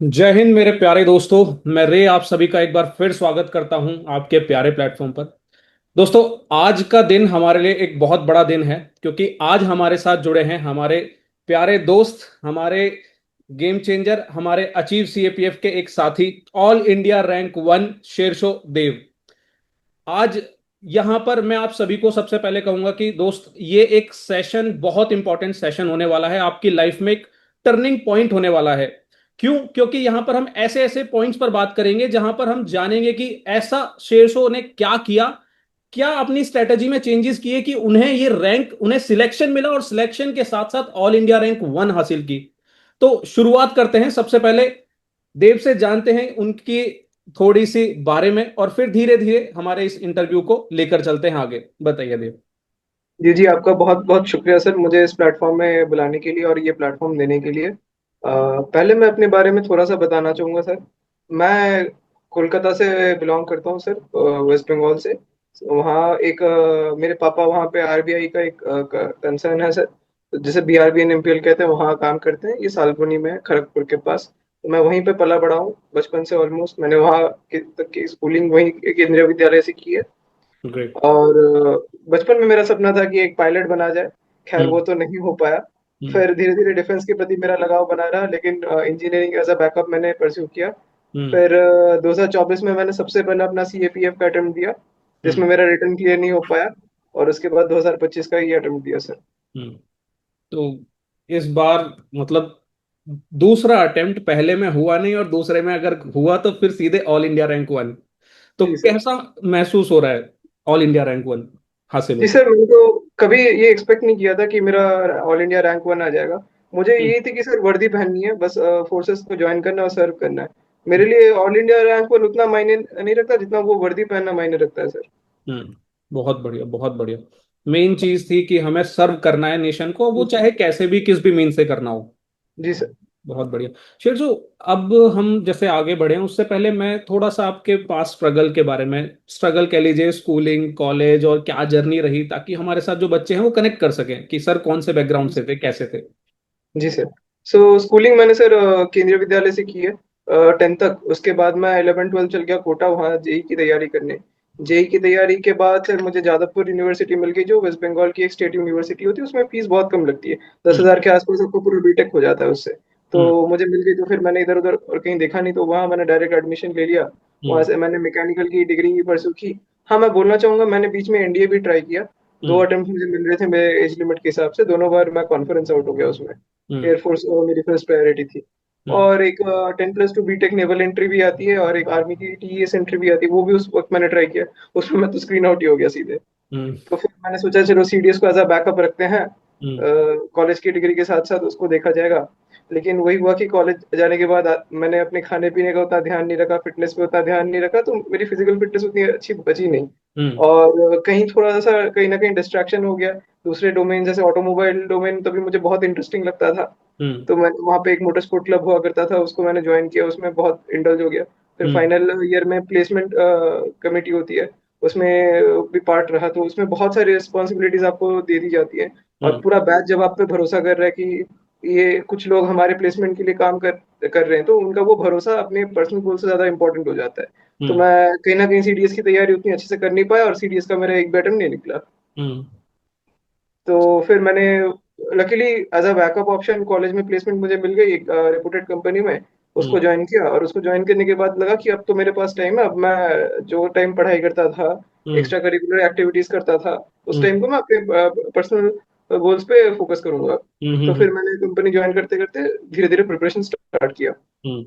जय हिंद मेरे प्यारे दोस्तों। मैं रे आप सभी का एक बार फिर स्वागत करता हूं आपके प्यारे प्लेटफॉर्म पर। दोस्तों, आज का दिन हमारे लिए एक बहुत बड़ा दिन है क्योंकि आज हमारे साथ जुड़े हैं हमारे प्यारे दोस्त, हमारे गेम चेंजर, हमारे अचीव सीएपीएफ के एक साथी, ऑल इंडिया रैंक वन शेरशो देव। आज यहां पर मैं आप सभी को सबसे पहले कहूंगा कि दोस्त, ये एक सेशन बहुत इंपॉर्टेंट सेशन होने वाला है, आपकी लाइफ में एक टर्निंग पॉइंट होने वाला है। क्यों? क्योंकि यहां पर हम ऐसे ऐसे पॉइंट्स पर बात करेंगे जहां पर हम जानेंगे कि ऐसा शेरशो ने क्या किया, क्या अपनी स्ट्रेटजी में चेंजेस किए कि उन्हें ये रैंक, उन्हें सिलेक्शन मिला और सिलेक्शन के साथ साथ ऑल इंडिया रैंक वन हासिल की। तो शुरुआत करते हैं सबसे पहले देव से, जानते हैं उनकी थोड़ी सी बारे में और फिर धीरे धीरे हमारे इस इंटरव्यू को लेकर चलते हैं आगे। बताइए देव। जी जी, आपका बहुत बहुत शुक्रिया सर, मुझे इस प्लेटफॉर्म में बुलाने के लिए और ये प्लेटफॉर्म देने के लिए। पहले मैं अपने बारे में थोड़ा सा बताना चाहूँगा सर। मैं कोलकाता से बिलोंग करता हूँ सर, वेस्ट बंगाल से। वहाँ एक मेरे पापा वहाँ पे आरबीआई का एक कंसर्न है सर, जिसे बीआरबीएन एमपीएल कहते हैं, वहाँ काम करते हैं। ये सालबनी में है, खड़गपुर के पास। तो मैं वहीं पे पला बड़ा हूँ बचपन से। ऑलमोस्ट मैंने वहाँ तक की स्कूलिंग वहीं केंद्रीय विद्यालय से की है। ग्रेट। और बचपन में मेरा सपना था कि एक पायलट बना जाए। खैर वो हम्म। तो नहीं हो पाया। हम्म। फिर धीरे धीरे डिफेंस के प्रति मेरा लगाव बना रहा, लेकिन इंजीनियरिंग एज अ बैकअप मैंने परस्यू किया। हम्म। फिर 2024 में मैंने सबसे पहले अपना सीएपीएफ का अटेम्प्ट दिया, हम्म। जिसमें मेरा रिटर्न क्लियर नहीं हो पाया। और उसके बाद 2025 का ये अटेम्प्ट दिया सर। हम्म। तो इस बार मतलब दूसरा अटेम्प्ट, पहले में हुआ नहीं और दूसरे में अगर हुआ तो फिर सीधे ऑल इंडिया रैंक वन। तो जी सर। कैसा महसूस हो रहा है ऑल इंडिया रैंक वन हासिल जी होकर? सर, मैंने तो कभी ये एक्सपेक्ट नहीं किया था कि मेरा ऑल इंडिया रैंक वन आ जाएगा। मुझे हम्म। यही थी कि सर वर्दी पहननी है, बस फोर्सेस को ज्वाइन करना है और सर्व करना है। मेरे लिए ऑल इंडिया रैंक वन उतना मायने नहीं रखता जितना वो वर्दी पहनना मायने रखता है सर। हम्म। बहुत बढ़िया, बहुत बढ़िया। मेन चीज थी कि हमें सर्व करना है नेशन को, वो जी चाहे कैसे भी किस भी मीन से करना हो। जी सर। बहुत बढ़िया। शेरजू, अब हम जैसे आगे बढ़े उससे पहले मैं थोड़ा सा आपके पास स्ट्रगल के बारे में, स्ट्रगल कह लीजिए, स्कूलिंग, कॉलेज और क्या जर्नी रही, ताकि हमारे साथ जो बच्चे हैं वो कनेक्ट कर सकें कि सर कौन से बैकग्राउंड से थे, कैसे थे। जी सर। सो स्कूलिंग मैंने सर केंद्रीय विद्यालय से की है, 10th तक। उसके बाद मैं 11 12 चल गया कोटा, वहाँ जेई की तैयारी करने। जेई की तैयारी के बाद फिर मुझे जादवपुर यूनिवर्सिटी मिल गई, जो वेस्ट बंगाल की एक स्टेट यूनिवर्सिटी होती है। उसमें फीस बहुत कम लगती है, दस हम्म। हजार के आसपास आपको पूरा बीटेक हो जाता है उससे। हम्म। तो मुझे मिल गई, तो फिर मैंने इधर उधर और कहीं देखा नहीं, तो वहाँ मैंने डायरेक्ट एडमिशन ले लिया। वहाँ हम्म। से मैंने मैकेनिकल की डिग्री परस्यू की। हाँ, मैं बोलना चाहूंगा, मैंने बीच में एनडीए भी ट्राई किया। दो हम्म। अटेम्प्ट मुझे मिल रहे थे मेरे एज लिमिट के हिसाब से, दोनों बार मैं कॉन्फिडेंस आउट हो गया उसमें। हम्म। एयरफोर्स मेरी फर्स्ट प्रायोरिटी थी। हम्म। और एक 10+2 बीटेक नेवल एंट्री भी आती है, और एक आर्मी की टीईएस एंट्री भी आती है, वो भी उस वक्त मैंने ट्राई किया। उसमें मैं तो स्क्रीन आउट ही हो गया सीधे। हम्म। तो फिर मैंने सोचा चलो सीडीएस को एज अ बैकअप रखते हैं, हम्म। कॉलेज की डिग्री के साथ साथ उसको देखा जाएगा। लेकिन वही हुआ कि कॉलेज जाने के बाद मैंने अपने खाने पीने का उतना ध्यान नहीं रखा, फिटनेस पे उतना ध्यान नहीं रखा, तो मेरी फिजिकल फिटनेस उतनी अच्छी बची नहीं। हम्म। और कहीं थोड़ा सा कहीं ना कहीं डिस्ट्रैक्शन हो गया। दूसरे डोमेन जैसे ऑटोमोबाइल डोमेन तभी मुझे बहुत इंटरेस्टिंग लगता था। हम्म। तो मैं वहाँ पे एक मोटर स्पोर्ट क्लब हुआ करता था, उसको मैंने ज्वाइन किया, उसमें बहुत इंडल्ज हो गया। फिर हम्म। फाइनल ईयर में प्लेसमेंट कमेटी होती है, उसमें भी पार्ट रहा। तो उसमें बहुत सारी रिस्पॉन्सिबिलिटीज आपको दे दी जाती है। और हम्म। पूरा बैच जब आप पे भरोसा कर रहा है कि ये कुछ लोग हमारे प्लेसमेंट के लिए काम कर रहे हैं, तो उनका वो भरोसा अपने पर्सनल गोल से ज्यादा इंपॉर्टेंट हो जाता है। तो हम्म। मैं कहीं ना कहीं सीडीएस की तैयारी उतनी अच्छे से कर नहीं पाया, और सीडीएस का मेरा एक भी अटेम्प्ट नहीं निकला। हम्म। तो फिर मैंने luckily as a backup option college में प्लेसमेंट मुझे मिल गई एक रेपुटेड कंपनी में। उसको हम्म। ज्वाइन किया, और उसको ज्वाइन करने के बाद लगा कि अब तो मेरे पास टाइम है। अब मैं जो टाइम पढ़ाई करता था, हम्म। एक्स्ट्रा करिकुलर एक्टिविटीज करता था, उस हम्म। टाइम को मैं अपने पर्सनल गोल्स पे फोकस करूंगा। हम्म। तो हम्म। फिर मैंने कंपनी ज्वाइन करते करते धीरे धीरे प्रिपरेशन स्टार्ट किया। हम्म।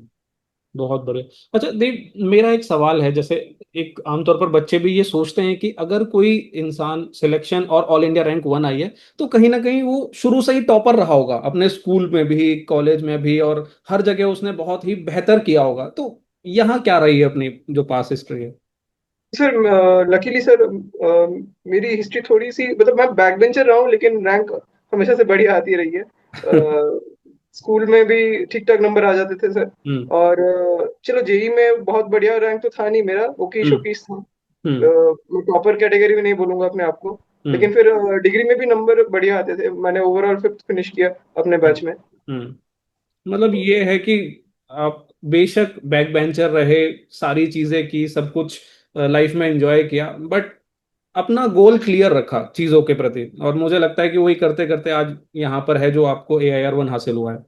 बहुत बढ़िया। अच्छा देव, मेरा एक सवाल है, जैसे एक आमतौर पर बच्चे भी ये सोचते हैं कि अगर कोई इंसान सिलेक्शन और ऑल इंडिया रैंक वन आई है तो कहीं ना कहीं वो शुरू से ही टॉपर रहा होगा, अपने स्कूल में भी, कॉलेज में भी, और हर जगह उसने बहुत ही बेहतर किया होगा। तो यहाँ क्या रही है अपनी जो पास हिस्ट्री है? सर लकीली सर, मेरी हिस्ट्री थोड़ी सी, मतलब मैं बैक बेंचर रहा हूँ, लेकिन रैंक हमेशा से बढ़िया आती रही है। स्कूल में भी ठीक ठाक नंबर आ जाते थे सर। हम्म। और चलो जेई में बहुत बढ़िया रैंक तो था नहीं मेरा, ओके हम्म। शोकीस था। हम्म। मैं टॉपर कैटेगरी में नहीं बोलूंगा अपने आप को। हम्म। लेकिन फिर डिग्री में भी नंबर बढ़िया आते थे, मैंने ओवरऑल फिफ्थ फिनिश किया अपने बैच में। हम्म। मतलब ये है कि आप बेशक बैक बेंचर रहे, सारी चीजें की, सब कुछ लाइफ में एंजॉय किया, बट अपना गोल क्लियर रखा चीजों के प्रति, और मुझे लगता है कि वही करते करते आज यहाँ पर है जो आपको AIR 1 हासिल हुआ है।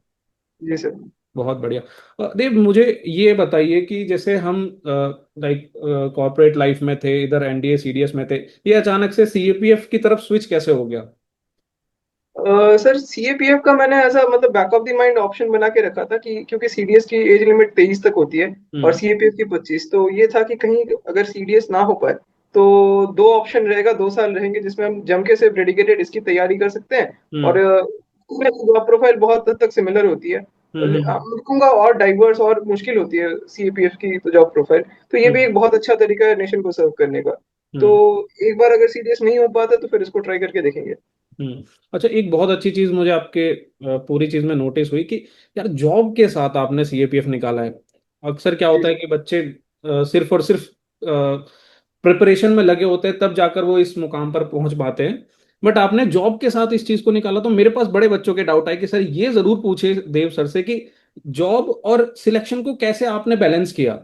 जी सर। बहुत बढ़िया। देव, मुझे ये बताइए कि जैसे हम लाइक कॉर्पोरेट लाइफ में थे, इधर NDA CDS में थे, ये अचानक से CAPF की तरफ स्विच कैसे हो गया? सर सीएपीएफ का मैंने ऐसा मतलब back of the mind option बना के रखा था कि क्योंकि सीडीएस की एज लिमिट 23 तक होती है और हम्म। सीएपीएफ की 25, तो ये था कि कहीं अगर सीडीएस ना हो पाए तो दो ऑप्शन रहेगा, 2 साल रहेंगे जिसमें हम जम के सिर्फ डेडिकेटेड इसकी तैयारी कर सकते हैं। और हम्म। उसमें जॉब प्रोफाइल बहुत हद तक सिमिलर होती है, हम्म। मैं कहूंगा और डाइवर्स और मुश्किल होती है सीएपीएफ की तो जॉब प्रोफाइल। तो ये भी हम्म। एक बहुत अच्छा तरीका है नेशन को सर्व करने का। तो हम्म। एक बार अगर सीडीएस नहीं हो पाता तो फिर इसको ट्राई करके देखेंगे। अच्छा, एक बहुत अच्छी चीज मुझे आपके पूरी चीज में नोटिस हुई कि यार जॉब के साथ आपने CAPF निकाला है। अक्सर क्या जी होता है कि बच्चे सिर्फ और सिर्फ प्रिपरेशन में लगे होते हैं, तब जाकर वो इस मुकाम पर पहुंच पाते हैं। बट आपने जॉब के साथ इस चीज को निकाला, तो मेरे पास बड़े बच्चों के डाउट है कि सर ये जरूर पूछे देव सर से कि जॉब और सिलेक्शन को कैसे आपने बैलेंस किया?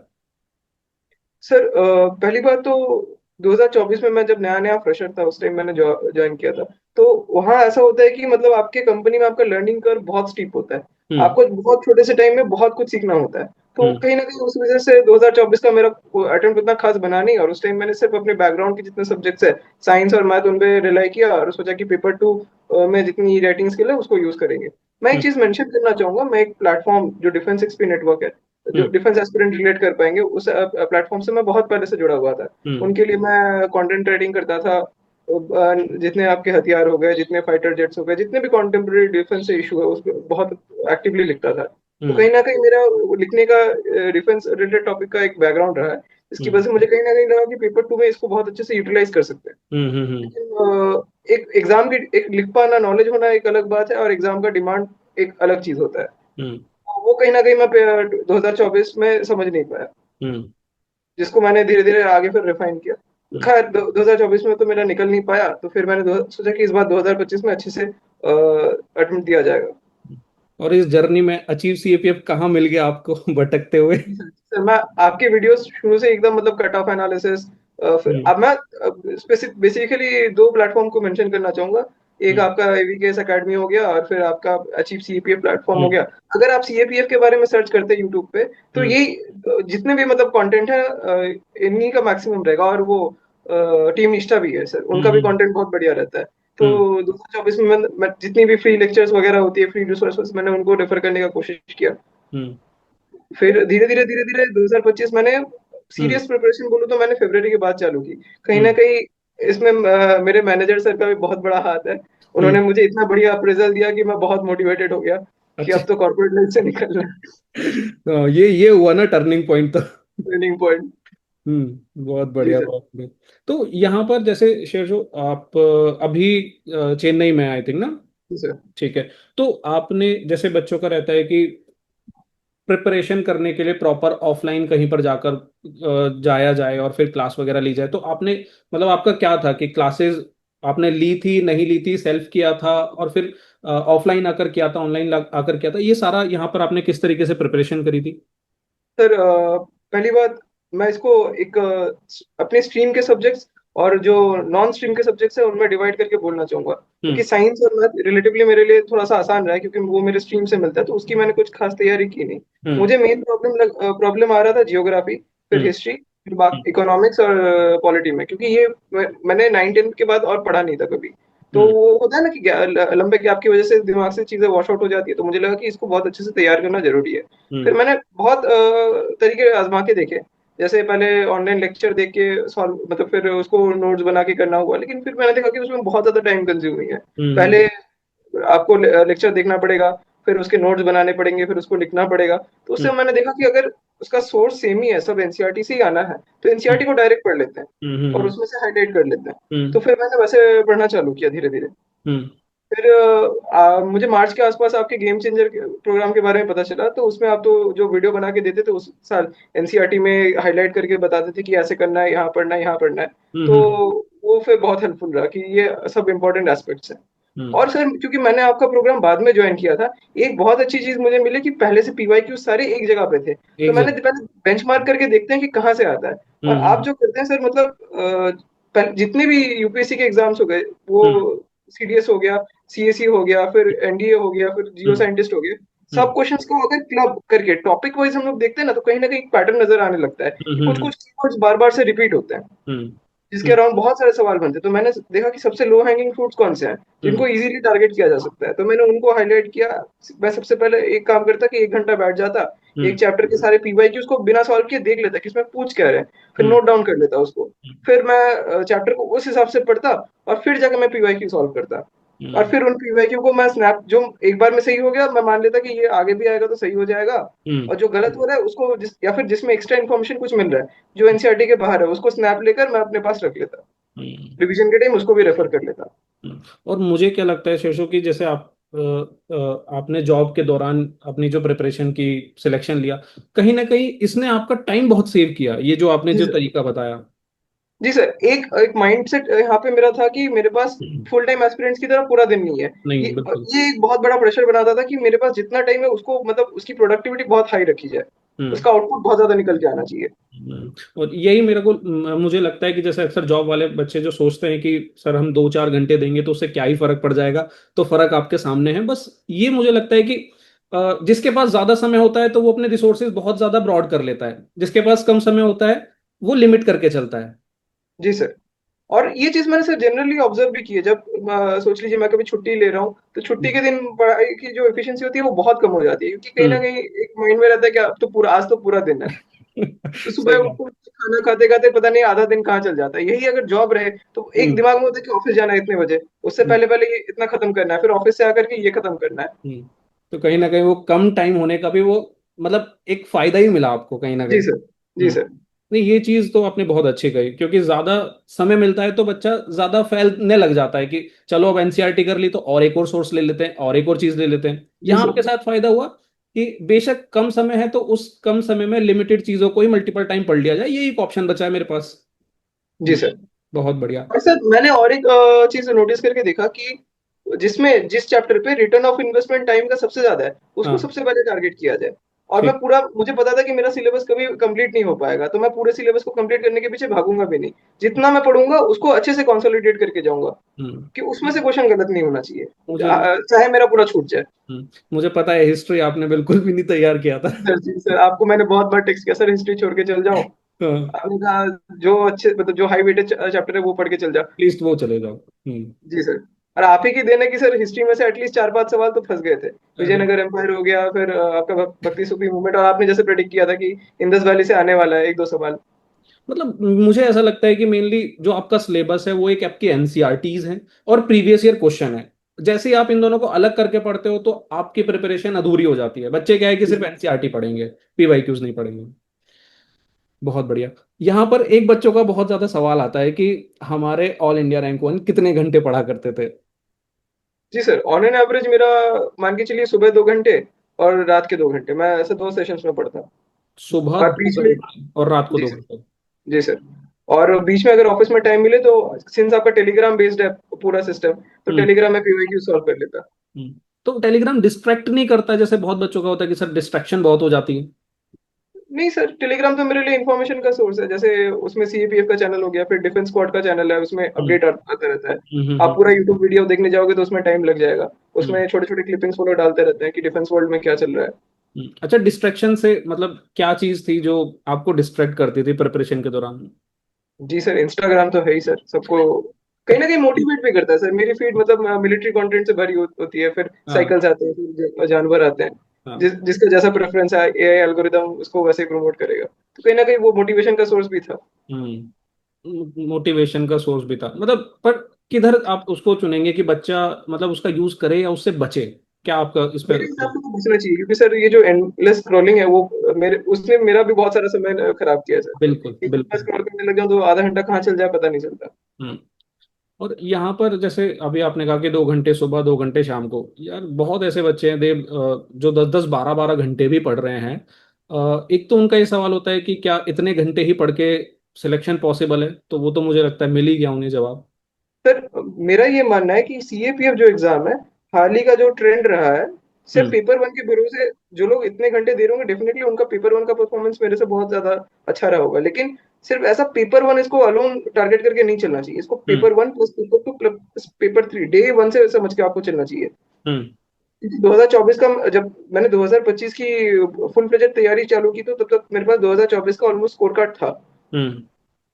सर, पहली बात तो 2024 में मैं जब नया नया फ्रेशर था उस टाइम मैंने ज्वाइन किया था। तो वहाँ ऐसा होता है कि मतलब आपके कंपनी में आपका लर्निंग कर्व बहुत स्टीप होता है। हम्म। आपको बहुत छोटे से टाइम में बहुत कुछ सीखना होता है। तो हम्म। कहीं ना कहीं उस वजह से 2024 का मेरा अटेम्प्ट उतना खास बना नहीं, और उस टाइम मैंने सिर्फ अपने बैकग्राउंड के जितने सब्जेक्ट्स है, साइंस और मैथ, उन पे रिलाई किया और सोचा कि पेपर 2 में जितनी राइटिंग स्किल है उसको यूज करेंगे। मैं एक हम्म। चीज मेंशन करना चाहूंगा, मैं एक प्लेटफॉर्म जो डिफेंस एक्सपी नेटवर्क है, जो हम्म। डिफेंस एस्पिरेंट रिलेट कर पाएंगे, उस प्लेटफॉर्म से मैं बहुत पहले से जुड़ा हुआ था। हम्म। उनके लिए मैं कंटेंट राइटिंग करता था। जितने आपके हथियार हो गए, जितने फाइटर जेट्स हो गए, जितने भी कॉन्टेम्प्रेरी डिफेंस से इशू है उस पर बहुत एक्टिवली लिखता था। तो हम्म। कहीं ना कहीं मेरा वो लिखने का डिफेंस रिलेटेड टॉपिक का एक बैकग्राउंड रहा है। इसकी वजह हम्म। से मुझे कहीं ना कहीं लगा कि पेपर 2 में इसको बहुत अच्छे से यूटिलाइज कर सकते हैं। हम्म। हम्म। लेकिन एक एग्जाम की एक लिख पाना, नॉलेज होना एक अलग बात है, और एग्जाम का डिमांड एक अलग चीज होता है। हम्म। वो कहीं ना कहीं मैं 2024 में समझ नहीं पाया, हम्म। जिसको मैंने धीरे धीरे आगे फिर रिफाइन किया। हम्म। खैर 2024 में तो मेरा निकल नहीं पाया, तो फिर मैंने सोचा कि इस बार 2025 में अच्छे से अटेम्प्ट दिया जाएगा। और इस जर्नी में अचीव CAPF कहाँ मिल गया आपको भटकते हुए? सर, मैं आपके वीडियोस शुरू से एकदम मतलब कट ऑफ एनालिसिस, फिर हम्म। अब मैं बेसिकली दो प्लेटफॉर्म को मेंशन करना चाहूंगा। एक हम्म। आपका एवीकेएस एकेडमी हो गया, और फिर आपका अचीव सीएपीएफ प्लेटफॉर्म हो हम्म। गया। अगर आप सीएपीएफ के बारे में सर्च करते हैं यूट्यूब पे, तो हम्म। यही जितने भी मतलब कंटेंट है, इन्हीं का मैक्सिमम रहेगा। और वो टीम निष्ठा भी है सर, उनका भी हम्म। कंटेंट बहुत बढ़िया रहता है। तो हम्म। 2024 में मैं जितनी भी फ्री लेक्चर्स वगैरह होती है, फ्री रिसोर्सेज, मैंने उनको रेफर करने का कोशिश किया। हम्म। फिर धीरे धीरे 2025 मैंने हम्म। सीरियस प्रिपरेशन बोलूँ तो मैंने फरवरी के बाद चालू की। कहीं ना हम्म। कहीं इसमें मेरे मैनेजर सर का भी बहुत बड़ा हाथ है। हम्म। उन्होंने मुझे इतना बढ़िया अप्रेजल दिया कि मैं बहुत मोटिवेटेड हो गया कि अच्छा। अब तो कॉर्पोरेट लाइफ से निकलना है। ये हुआ ना टर्निंग पॉइंट तो। Training point. बहुत जी बढ़िया, सर। बहुत बढ़िया। तो यहाँ पर जैसे शेरजो, आप अभी चेन्नई में आई थिंक ना? जी सर। ठीक है। तो आपने जैसे बच्चों का रहता है कि प्रिपरेशन करने के लिए प्रॉपर ऑफलाइन कहीं पर जाकर जाया जाए और फिर क्लास वगैरह ली जाए, तो आपने मतलब आपका क्या था कि क्लासेस आपने ली थी, नहीं ली थी, सेल्फ किया था, और फिर ऑफलाइन आकर किया था, ऑनलाइन आकर किया था, ये सारा यहाँ पर आपने किस तरीके से प्रिपरेशन करी थी? सर, पहली बात, मैं इसको एक अपने स्ट्रीम के सब्जेक्ट्स और जो नॉन स्ट्रीम के सब्जेक्ट्स हैं उनमें डिवाइड करके बोलना चाहूंगा, क्योंकि हम्म। साइंस और मैथ रिलेटिवली मेरे लिए थोड़ा सा आसान रहा है, क्योंकि वो मेरे स्ट्रीम से मिलता है, तो उसकी मैंने कुछ खास तैयारी की नहीं। हम्म। मुझे मेन प्रॉब्लम आ रहा था जियोग्राफी, फिर हम्म। हिस्ट्री, फिर बाकी इकोनॉमिक्स और पॉलिटी में, क्योंकि ये मैंने 9-10 के बाद और पढ़ा नहीं था कभी। तो हम्म। वो होता है ना कि लंबे गैप की वजह से दिमाग से चीजें वॉश आउट हो जाती है, तो मुझे लगा कि इसको बहुत अच्छे से तैयार करना जरूरी है। फिर हम्म। मैंने बहुत तरीके आजमा के देखे। जैसे पहले ऑनलाइन लेक्चर देख के सॉल्व, मतलब फिर उसको नोट्स बना के करना हुआ, लेकिन फिर मैंने देखा कि उसमें बहुत ज्यादा टाइम कंज्यूमिंग है। हम्म। पहले आपको लेक्चर देखना पड़ेगा, फिर उसके नोट्स बनाने पड़ेंगे, फिर उसको लिखना पड़ेगा। तो हम्म। उससे मैंने देखा कि अगर उसका सोर्स सेम ही है, सब एनसीईआरटी से ही आना है, तो हम्म। एनसीईआरटी को डायरेक्ट पढ़ लेते हैं हम्म। और हम्म। उसमें से हाईलाइट कर लेते हैं। हम्म। तो फिर मैंने वैसे पढ़ना चालू किया धीरे धीरे। हम्म। फिर मुझे मार्च के आसपास आपके गेम चेंजर प्रोग्राम के बारे में पता चला, तो उसमें आप तो जो वीडियो बना के देते थे उस साल, एनसीईआरटी में हाईलाइट करके बताते थे कि ऐसे करना है, यहाँ पढ़ना है, यहाँ पढ़ना है। हम्म। तो वो फिर बहुत हेल्पफुल रहा कि ये सब इंपॉर्टेंट एस्पेक्ट्स हैं। हम्म। और सर क्योंकि मैंने आपका प्रोग्राम बाद में ज्वाइन किया था, एक बहुत अच्छी चीज मुझे मिली कि पहले से पीवाईक्यू सारे एक जगह पे थे, तो एक मैंने जगह। पहले बेंचमार्क करके देखते हैं कि कहाँ से आता है। और आप हम्म। जो करते हैं सर, मतलब जितने भी यूपीएससी के एग्जाम्स हो गए, वो हम्म। सीडीएस हो गया, सीएससी हो गया, फिर एनडीए हो गया, फिर जियो हम्म। साइंटिस्ट हो गया, सब हम्म। क्वेश्चंस को अगर क्लब करके टॉपिक वाइज हम लोग देखते हैं ना, तो कहीं ना कहीं पैटर्न नजर आने लगता है हम्म। कि कुछ कुछ कीवर्ड्स बार बार से रिपीट होते हैं, हम्म। जिसके हम्म। अराउंड बहुत सारे सवाल बनते हैं। तो मैंने देखा कि सबसे लो हैंगिंग फ्रूट्स कौन से हैं हम्म। जिनको इजीली टारगेट किया जा सकता है, तो मैंने उनको हाईलाइट किया। मैं सबसे पहले एक काम करता कि 1 घंटा बैठ जाता, हम्म। एक चैप्टर के सारे पीवाईक्यूज को बिना सॉल्व किए देख लेता कि इसमें पूछ क्या रहे हैं, फिर हम्म। नोट डाउन कर लेता उसको। फिर मैं चैप्टर को उस हिसाब से पढ़ता, और फिर जाकर मैं पीवाईक्यू सॉल्व करता। और हम्म। फिर उन पीवाईक्यू को मैं स्नैप, जो एक बार में सही हो गया मैं मान लेता कि ये आगे भी आएगा तो सही हो जाएगा, हम्म। और जो गलत हो रहा है उसको या फिर जिसमें एक्स्ट्रा इन्फॉर्मेशन कुछ मिल रहा है जो एनसीईआरटी के बाहर है, उसको स्नैप लेकर मैं अपने पास रख लेता, हम्म। रिवीजन के टाइम उसको भी रेफर कर लेता। और मुझे क्या लगता है शेषो की, जैसे आपने जॉब के दौरान अपनी जो प्रिपरेशन की सिलेक्शन लिया, कहीं ना कहीं इसने आपका टाइम बहुत सेव किया, ये जो आपने जी जो सर। तरीका बताया। जी सर, एक एक माइंडसेट यहाँ पे मेरा था कि मेरे पास फुल टाइम एस्पिरेंट्स की तरह पूरा दिन नहीं है। ये नहीं, बिल्कुल। ये एक बहुत बड़ा प्रेशर बनाता था कि मेरे पास जितना टाइम है उसको, मतलब उसकी प्रोडक्टिविटी बहुत हाई रखी जाए, हम्म। उसका आउटपुट बहुत ज्यादा निकल के आना चाहिए। और यही मेरे को मुझे लगता है कि जैसे अक्सर जॉब वाले बच्चे जो सोचते हैं कि सर हम 2-4 घंटे देंगे तो उससे क्या ही फर्क पड़ जाएगा, तो फर्क आपके सामने है बस। ये मुझे लगता है कि जिसके पास ज्यादा समय होता है तो वो अपने रिसोर्सेज बहुत ज्यादा ब्रॉड कर लेता है, जिसके पास कम समय होता है वो लिमिट करके चलता है। जी सर। और ये चीज मैंने सर जनरली ऑब्जर्व भी की है, जब सोच लीजिए मैं कभी छुट्टी ले रहा हूँ तो छुट्टी हम्म। के दिन पढ़ाई की जो एफिशिएंसी होती है वो बहुत कम हो जाती है, क्योंकि कहीं ना हम्म। कहीं एक माइंड में रहता है कि अब तो पूरा, आज तो पूरा दिन है। तो सुबह सही बात। उठो, खाना खाते खाते पता नहीं आधा दिन कहाँ चल जाता है। यही अगर जॉब रहे तो एक हम्म। दिमाग में होता है कि ऑफिस जाना है इतने बजे, उससे हम्म। पहले पहले ये इतना खत्म करना है, फिर ऑफिस से आकर के ये खत्म करना है। तो कहीं ना कहीं वो कम टाइम होने का भी वो मतलब एक फायदा ही मिला आपको कहीं ना जी कहीं। सर। जी सर। नहीं, ये चीज तो आपने बहुत अच्छी कही, क्योंकि ज्यादा समय मिलता है तो बच्चा ज्यादा फैलने लग जाता है कि चलो अब एनसीईआरटी कर ली तो और एक और सोर्स ले लेते हैं और एक और चीज ले लेते हैं। जी यहाँ सर। आपके साथ फायदा हुआ कि बेशक कम समय है तो उस कम समय में लिमिटेड चीजों को ही मल्टीपल टाइम पढ़ लिया जाए, ये एक ऑप्शन बचा है मेरे पास। जी हम्म, सर। बहुत बढ़िया। और सर मैंने और एक चीज नोटिस करके देखा कि जिसमें जिस चैप्टर पे रिटर्न ऑफ इन्वेस्टमेंट टाइम का सबसे ज्यादा है, उसको हाँ, सबसे पहले टारगेट किया जाए। और मैं ठीक। पूरा, मुझे पता था कि मेरा सिलेबस कभी कंप्लीट नहीं हो पाएगा, तो मैं पूरे सिलेबस को कंप्लीट करने के पीछे भागूंगा भी नहीं। जितना मैं पढ़ूंगा उसको अच्छे से कंसोलिडेट करके जाऊंगा, हम्म। कि उसमें से क्वेश्चन गलत नहीं होना चाहिए, मुझे चाहे मेरा पूरा छूट जाए। मुझे पता है हिस्ट्री आपने बिल्कुल भी नहीं तैयार किया था। सर जी सर, आपको मैंने बहुत बार टेक्स्ट किया, सर हिस्ट्री छोड़ के चल जाओ। हाँ, आपने कहा जो अच्छे, मतलब जो हाई वेटेड चैप्टर है वो पढ़ के चल जा। प्लीज वो चले जाओ। जी सर। और आप ही की देन है कि सर हिस्ट्री में से एटलीस्ट 4-5 सवाल तो फंस गए थे। अरे, विजयनगर एम्पायर हो गया, फिर आपका भक्ति सुफी मूवमेंट, और आपने जैसे प्रेडिक्ट किया था कि इंडस वैली से आने वाला है 1-2 सवाल। मतलब मुझे ऐसा लगता है कि मेनली जो आपका सिलेबस है वो एक आपकी एनसीईआरटीज हैं और प्रीवियस ईयर क्वेश्चन है। जैसे ही आप इन दोनों को अलग करके पढ़ते हो तो आपकी प्रिपरेशन अधूरी हो जाती है। बच्चे क्या है कि जी सिर्फ सर। एनसीईआरटी पढ़ेंगे, पीवाईक्यूज नहीं पढ़ेंगे। बहुत बढ़िया। यहाँ पर एक बच्चों का बहुत ज्यादा सवाल आता है कि हमारे ऑल इंडिया रैंक वन कितने घंटे पढ़ा करते थे। जी सर, ऑन एन एवरेज मेरा, मान के चलिए सुबह 2 घंटे और रात के 2 घंटे, मैं ऐसे 2 सेशंस में पढ़ता। सुबह और दो बीच में, घंटे और रात को जी दो सर। घंटे जी सर। और बीच में अगर ऑफिस में टाइम मिले तो, सिंस आपका टेलीग्राम बेस्ड है पूरा सिस्टम, तो हम्म। टेलीग्राम में पीवाईक्यू सॉल्व कर लेता। तो टेलीग्राम डिस्ट्रैक्ट नहीं करता, जैसे बहुत बच्चों का होता है कि सर डिस्ट्रैक्शन बहुत हो जाती है। नहीं सर, टेलीग्राम तो मेरे लिए इन्फॉर्मेशन का सोर्स है। जैसे उसमें सीएपीएफ का चैनल हो गया, फिर डिफेंस स्क्वाड का चैनल है, उसमें हम्म। अपडेट आता रहता है। आप पूरा हम्म। यूट्यूब वीडियो देखने जाओगे तो उसमें टाइम लग जाएगा। हम्म। उसमें छोटे छोटे क्लिपिंग्स वो लोग डालते रहते हैं कि डिफेंस वर्ल्ड में क्या चल रहा है। अच्छा, डिस्ट्रैक्शन से मतलब क्या चीज थी जो आपको डिस्ट्रैक्ट करती थी प्रिपरेशन के दौरान? जी सर, इंस्टाग्राम तो है ही सर, सबको कहीं ना कहीं मोटिवेट भी करता है सर। मेरी फीड मतलब मिलिट्री कंटेंट से भरी होती है, फिर हाँ। साइकिल्स आते हैं, फिर जानवर आते हैं। हाँ। जिसका जैसा प्रेफरेंस है एआई एल्गोरिदम उसको वैसे ही प्रमोट करेगा, तो कहीं ना कहीं वो मोटिवेशन का सोर्स भी था। मोटिवेशन का सोर्स भी था मतलब, पर किधर आप उसको चुनेंगे कि बच्चा मतलब उसका यूज करे या उससे बचे? क्या आपका इस मेरे पर? हिसाब से तो बचना चाहिए, क्योंकि सर ये जो एंडलेस स्क्रॉलिंग है वो, मेरे उसने मेरा भी बहुत सारा समय खराब किया है सर। बिल्कुल, एक बार बिल्कुल। स्क्रॉल करने लग जाऊं तो आधा घंटा कहाँ चल जाए पता नहीं चलता। हम्म। और यहाँ पर जैसे अभी आपने कहा कि 2 घंटे सुबह 2 घंटे शाम को, यार बहुत ऐसे बच्चे हैं जो 10-10 12-12 घंटे भी पढ़ रहे हैं। एक तो उनका ये सवाल होता है कि क्या इतने घंटे ही पढ़ के सिलेक्शन पॉसिबल है, तो वो तो मुझे लगता है मिल ही गया उन्हें जवाब। सर मेरा ये मानना है कि सीएपीएफ जो एग्जाम है, हाल ही का जो ट्रेंड रहा है, सिर्फ हम्म। पेपर वन के भरोसे जो लोग इतने घंटे दे रहे होंगे, डेफिनेटली उनका पेपर वन का परफॉर्मेंस मेरे से बहुत ज्यादा अच्छा रहा होगा। लेकिन सिर्फ ऐसा पेपर वन इसको अलोन टारगेट करके नहीं चलना चाहिए। इसको हम्म। Paper one plus paper two plus paper three day one से समझ के आपको चलना चाहिए। हम्म। 2024 का जब मैंने 2025 की फुल प्लेजेड तैयारी चालू की, तो तब तक मेरे पास 2024 का ऑलमोस्ट स्कोर कार्ड था हम्म।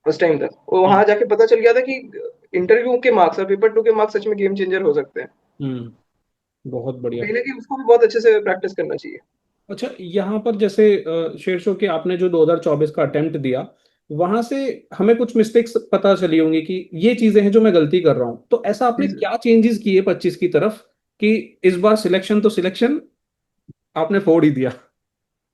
उस टाइम तक। और हम्म। वहां जाके पता चल गया था कि इंटरव्यू के मार्क्स और पेपर टू के मार्क्स सच में गेम चेंजर हो सकते हैं। बहुत बढ़िया। कहीं ना कहीं उसको भी बहुत अच्छे से प्रैक्टिस करना चाहिए। अच्छा, यहाँ पर जैसे शेर शो के आपने जो 2024 का अटेम्प्ट दिया, वहां से हमें कुछ मिस्टेक्स पता चली होंगी कि ये चीजें हैं जो मैं गलती कर रहा हूँ, तो ऐसा आपने जी सर। क्या चेंजेस किए 25 की तरफ कि इस बार सिलेक्शन तो सिलेक्शन आपने फोड़ ही दिया?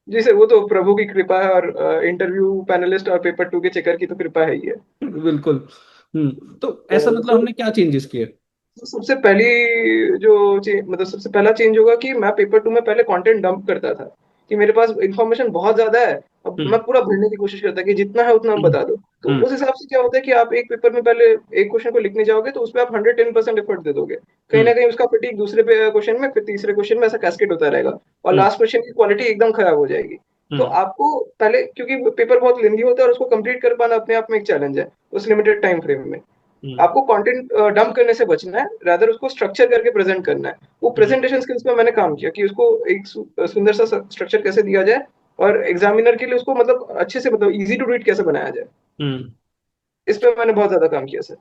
जी सर, वो तो प्रभु की कृपा है, और इंटरव्यू पैनलिस्ट और पेपर टू के चेकर की तो कृपा है ही है। बिल्कुल। तो ऐसा तो मतलब सर, हमने क्या चेंजेस किए? सबसे पहली मतलब सबसे पहला चेंज होगा कि मैं पेपर टू में पहले कंटेंट डंप करता था, कि मेरे पास इंफॉर्मेशन बहुत ज्यादा है। अब हम्म। मैं पूरा भरने की कोशिश करता कि जितना है उतना हम हम्म। बता दो। तो हम्म। उस हिसाब से क्या होता है कि आप एक पेपर में पहले एक क्वेश्चन को लिखने जाओगे तो उसमें आप 110% एफर्ट दे दोगे। कहीं हम्म। ना कहीं उसका फटीक दूसरे क्वेश्चन में, फिर तीसरे क्वेश्चन में ऐसा कैस्केड होता रहेगा, और हम्म। लास्ट क्वेश्चन की क्वालिटी एकदम खराब हो जाएगी। तो हम्म। आपको पहले, क्योंकि पेपर बहुत लेंदी होता है और उसको कंप्लीट कर पाना अपने आप में एक चैलेंज है उस लिमिटेड टाइम फ्रेम में। हम्म। आपको कंटेंट डंप करने से बचना है, रादर उसको स्ट्रक्चर करके प्रेजेंट करना है। वो हम्म। प्रेजेंटेशन स्किल्स पे मैंने काम किया कि उसको एक सुंदर सा स्ट्रक्चर कैसे दिया जाए, और एग्जामिनर के लिए उसको मतलब अच्छे से, मतलब इजी टू रीड कैसे बनाया जाए। हम्म। इस पे मैंने बहुत ज्यादा काम किया सर।